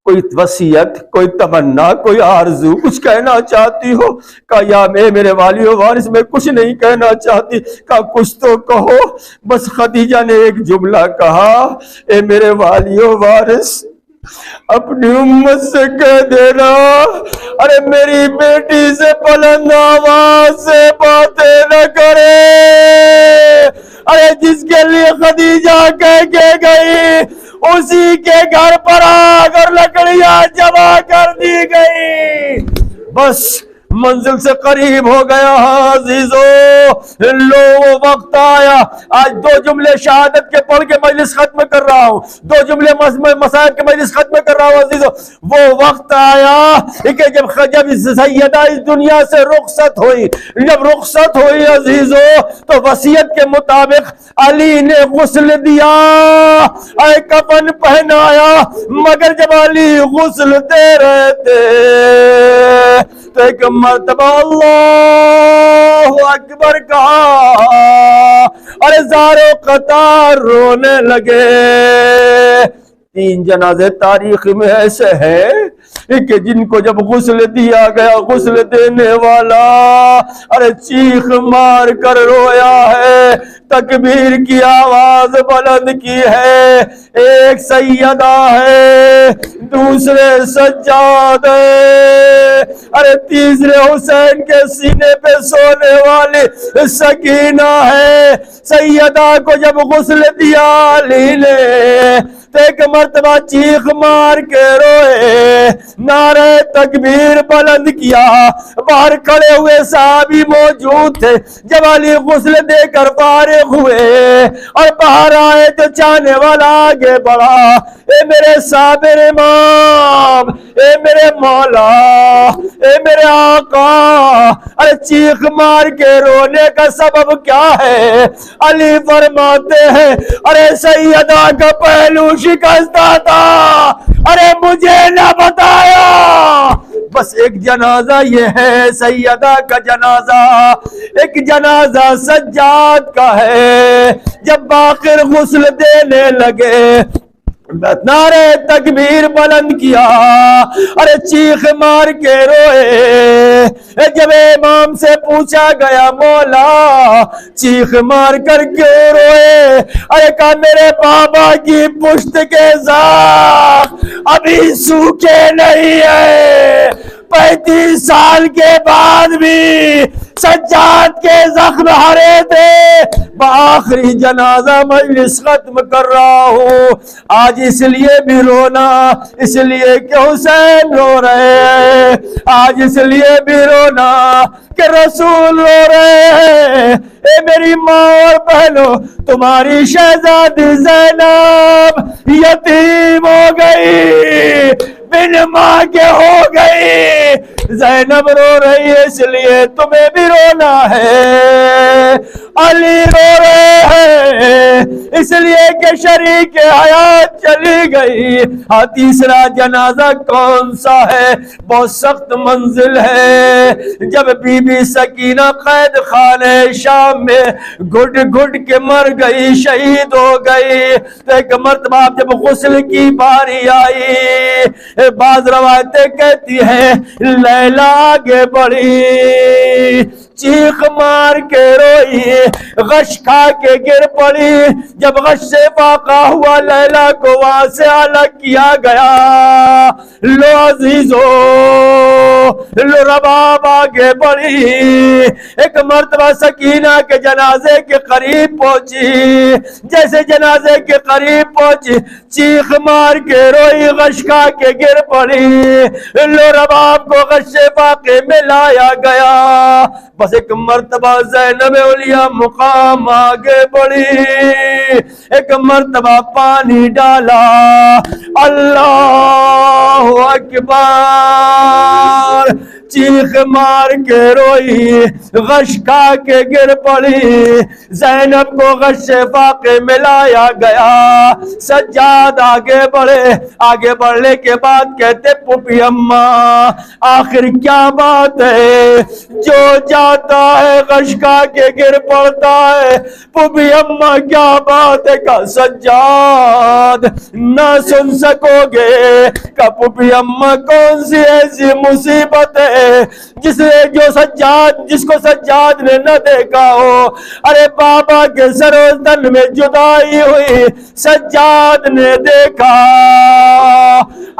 کوئی وصیت، کوئی تمنا، کوئی آرزو کچھ کہنا چاہتی ہو؟ کہا یا میرے والی و وارث میں کچھ نہیں کہنا چاہتی۔ کہا کچھ تو کہو۔ بس خدیجہ نے ایک جملہ کہا، اے میرے والی و وارث اپنی امت سے کہہ دینا ارے میری بیٹی سے بلند آواز سے باتیں نہ کرے، ارے جس کے لیے خدیجہ کہہ کے گئی اسی کے گھر پر آگ اور لکڑیاں جمع کر دی گئی۔ بس منزل سے قریب ہو گیا عزیزو، لو وقت آیا۔ آج 2 جملے شہادت کے پڑھ کے مجلس ختم کر رہا ہوں، 2 جملے مسائب کے مجلس ختم کر رہا ہوں عزیزو۔ وہ وقت آیا کہ جب سیدہ اس دنیا سے رخصت ہوئی، جب رخصت ہوئی عزیزو تو وصیت کے مطابق علی نے غسل دیا، اے کفن پہنایا، مگر جب علی غسل دے رہے تھے تو ایک مرتبہ اللہ اکبر کہا، ارے زاروں قطار رونے لگے۔ 3 جنازے تاریخ میں ایسے ہیں کہ جن کو جب غسل دیا گیا، غسل دینے والا ارے چیخ مار کر رویا ہے، تکبیر کی آواز بلند کی ہے۔ ایک سیدہ ہے، دوسرے سجاد ہے، ارے تیسرے حسین کے سینے پہ سونے والی سکینہ ہے۔ سیدہ کو جب غسل دیا علی نے تو ایک مرتبہ چیخ مار کے روئے، نعرہ تکبیر بلند کیا۔ باہر کھڑے ہوئے صحابی موجود تھے، جب علی غسل دے کر فارغ ہوئے اور باہر آئے تو چاہنے والا آگے بڑھا، اے میرے صابر امام، اے میرے مولا، اے میرے آقا، ارے چیخ مار کے رونے کا سبب کیا ہے؟ علی فرماتے ہیں ارے سیدہ کا پہلو شکستہ تھا، ارے مجھے نہ بتایا۔ بس ایک جنازہ یہ ہے سیدہ کا جنازہ، ایک جنازہ سجاد کا ہے۔ جب باقر غسل دینے لگے، نعرے تکبیر بلند کیا، ارے چیخ مار کے روئے۔ جب امام سے پوچھا گیا مولا چیخ مار کر کیوں روئے؟ ارے کہا میرے بابا کی پشت کے زخم ابھی سوکھے نہیں ہے، 35 سال کے بعد بھی سجاد کے زخم ہرے تھے۔ بآخری جنازہ مجلس ختم کر رہا ہوں، آج اس لیے بھی رونا، اس لیے کہ حسین رو رہے ہیں، آج اس لیے بھی رونا کہ رسول رو رہے ہیں۔ اے میری ماں اور بہنوں، تمہاری شہزادی زینب یتیم ہو گئی، بن ماں کے ہو گئی۔ زینب رو رہی ہے اس لیے تمہیں بھی رونا ہے، علی رو رہے ہیں اس لیے کہ شریک حیات چلی گئی۔ ہاں تیسرا جنازہ کون سا ہے؟ بہت سخت منزل ہے۔ جب بی بی سکینہ قید خانے شام میں گھٹ گھٹ کے مر گئی، شہید ہو گئی، تو ایک مرتبہ جب غسل کی باری آئی، بعض روایتیں کہتی ہیں لیلا آگے بڑھی چیخ مار کے روئی، غش کھا کے گر پڑی۔ جب غش سے واقع ہوا لیلا کو وہاں سے الگ کیا گیا۔ لو عزیزو، لو رباب آگے بڑھی، ایک مرتبہ سکینہ کے جنازے کے قریب پہنچی، جیسے جنازے کے قریب پہنچی چیخ مار کے روئی، غش کھا کے گر پڑی۔ لو رباب کو غش واقع میں لایا گیا۔ بس ایک مرتبہ زینب اولیاء مقام آگے بڑھی، ایک مرتبہ پانی ڈالا، اللہ اکبر، چیخ مار کے روئی، غش کھا کے گر پڑی۔ زینب کو غش واقع میں لایا گیا۔ سجاد آگے بڑھے، آگے بڑھنے کے بعد کہتے پھوپھی اماں آخر کیا بات ہے، جو جاتا ہے غش کھا کے گر پڑتا ہے، پھوپھی اماں کیا بات ہے؟ کہ سجاد نہ سن سکو گے۔ کہ پھوپھی اماں کون سی ایسی مصیبت ہے جس کو سجاد نے نہ دیکھا ہو؟ ارے بابا کے سروزن میں جدائی ہوئی، سجاد نے دیکھا،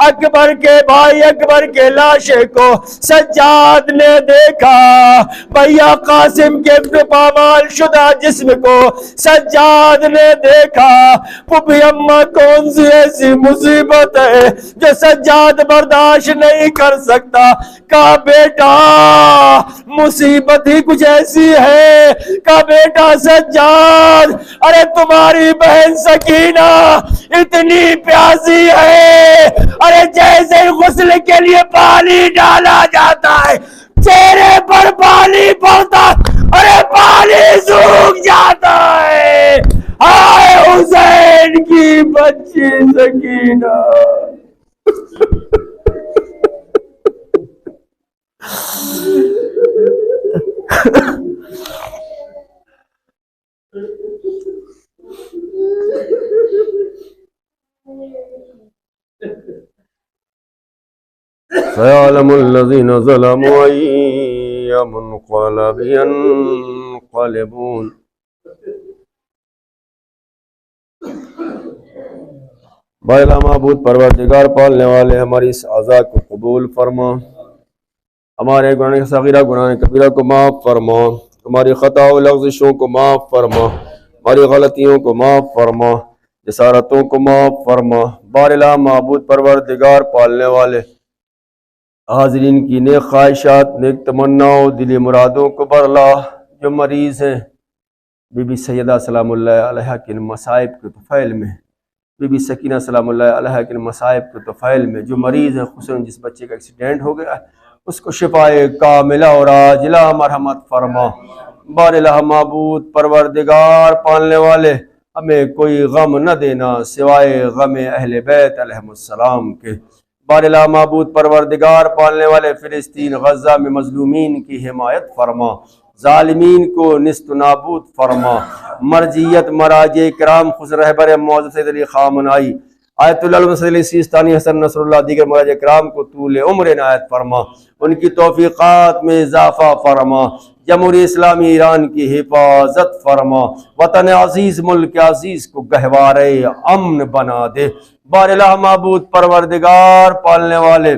اکبر کے بھائی اکبر کے لاشے کو سجاد نے دیکھا، بھیا قاسم کے پامال شدہ جسم کو سجاد نے دیکھا۔ پھوپھی اماں کون سی ایسی مصیبت ہے جو سجاد برداشت نہیں کر سکتا؟ کہا بیٹا مصیبت ہی کچھ ایسی ہے۔ کہا بیٹا سجاد، ارے تمہاری بہن سکینہ اتنی پیاسی ہے، ارے جیسے غسل کے لیے پانی ڈالا جاتا ہے چہرے پر پانی پڑتا، ارے پانی سوکھ جاتا ہے۔ آئے حسین کی بچی سکینہ، سيعلم الذين ظلموا أي منقلب ينقلبون۔ بالا معبود پروردگار پالنے والے ہماری اس عزا کو قبول فرما، ہمارے گناہ صغیرہ گناہ کبیرہ کو معاف فرما، ہماری خطا و لغزشوں کو معاف فرما، ہماری غلطیوں کو معاف فرما، جسارتوں کو معاف فرما۔ باراللہ معبود پروردگار پالنے والے حاضرین کی نیک خواہشات، نیک تمناؤں، دلی مرادوں کو برلا۔ جو مریض ہیں بی بی سیدہ سلام اللہ علیہ کے مصائب کے طفیل میں، بی بی سکینہ سلام اللہ علیہ کے مصائب کے طفیل میں جو مریض ہے، خصوصاً جس بچے کا ایکسیڈنٹ ہو گیا اس کو شفائے کاملہ اور عاجلہ مرحمت فرما۔ باراللہ معبود پروردگار پالنے والے ہمیں کوئی غم نہ دینا سوائے غم اہل بیت علیہ السلام کے۔ باراللہ معبود پروردگار پالنے والے فلسطین غزہ میں مظلومین کی حمایت فرما، ظالمین کو نیست و نابود فرما۔ مرجیت مراجع کرام خود رہبر معزز سید علی خامنائی، آیت اللہ علیہ وسلم سیستانی، حسن نصر اللہ، دیگر مراجع کرام کو طول عمر عنایت فرما، ان کی توفیقات میں اضافہ فرما، جمہوری اسلامی ایران کی حفاظت فرما، وطن عزیز ملک عزیز کو گہوارے امن بنا دے۔ باراللہ معبود پروردگار پالنے والے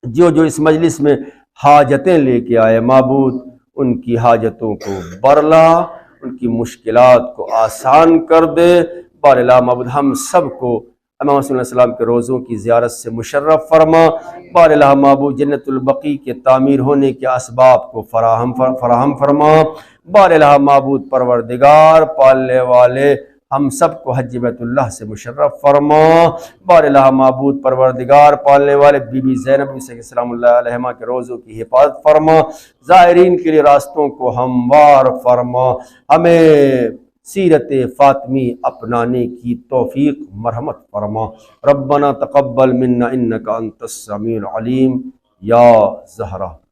جو اس مجلس میں حاجتیں لے کے آئے، معبود ان کی حاجتوں کو برلا، ان کی مشکلات کو آسان کر دے۔ باراللہ معبود ہم سب کو امام صلی اللہ علیہ وسلم کے روزوں کی زیارت سے مشرف فرما۔ باراللہ معبود جنت البقیع کے تعمیر ہونے کے اسباب کو فراہم فرما۔ باراللہ معبود پروردگار پالنے والے ہم سب کو حج بیت اللہ سے مشرف فرما۔ باراللہ معبود پروردگار پالنے والے بی بی زینب علیہ السلام اللہ علیہ کے روزوں کی حفاظت فرما، زائرین کے لیے راستوں کو ہموار فرما، ہمیں سیرت فاطمی اپنانے کی توفیق مرحمت فرما۔ ربنا تقبل منا انک انت السمیع العلیم یا زہرا۔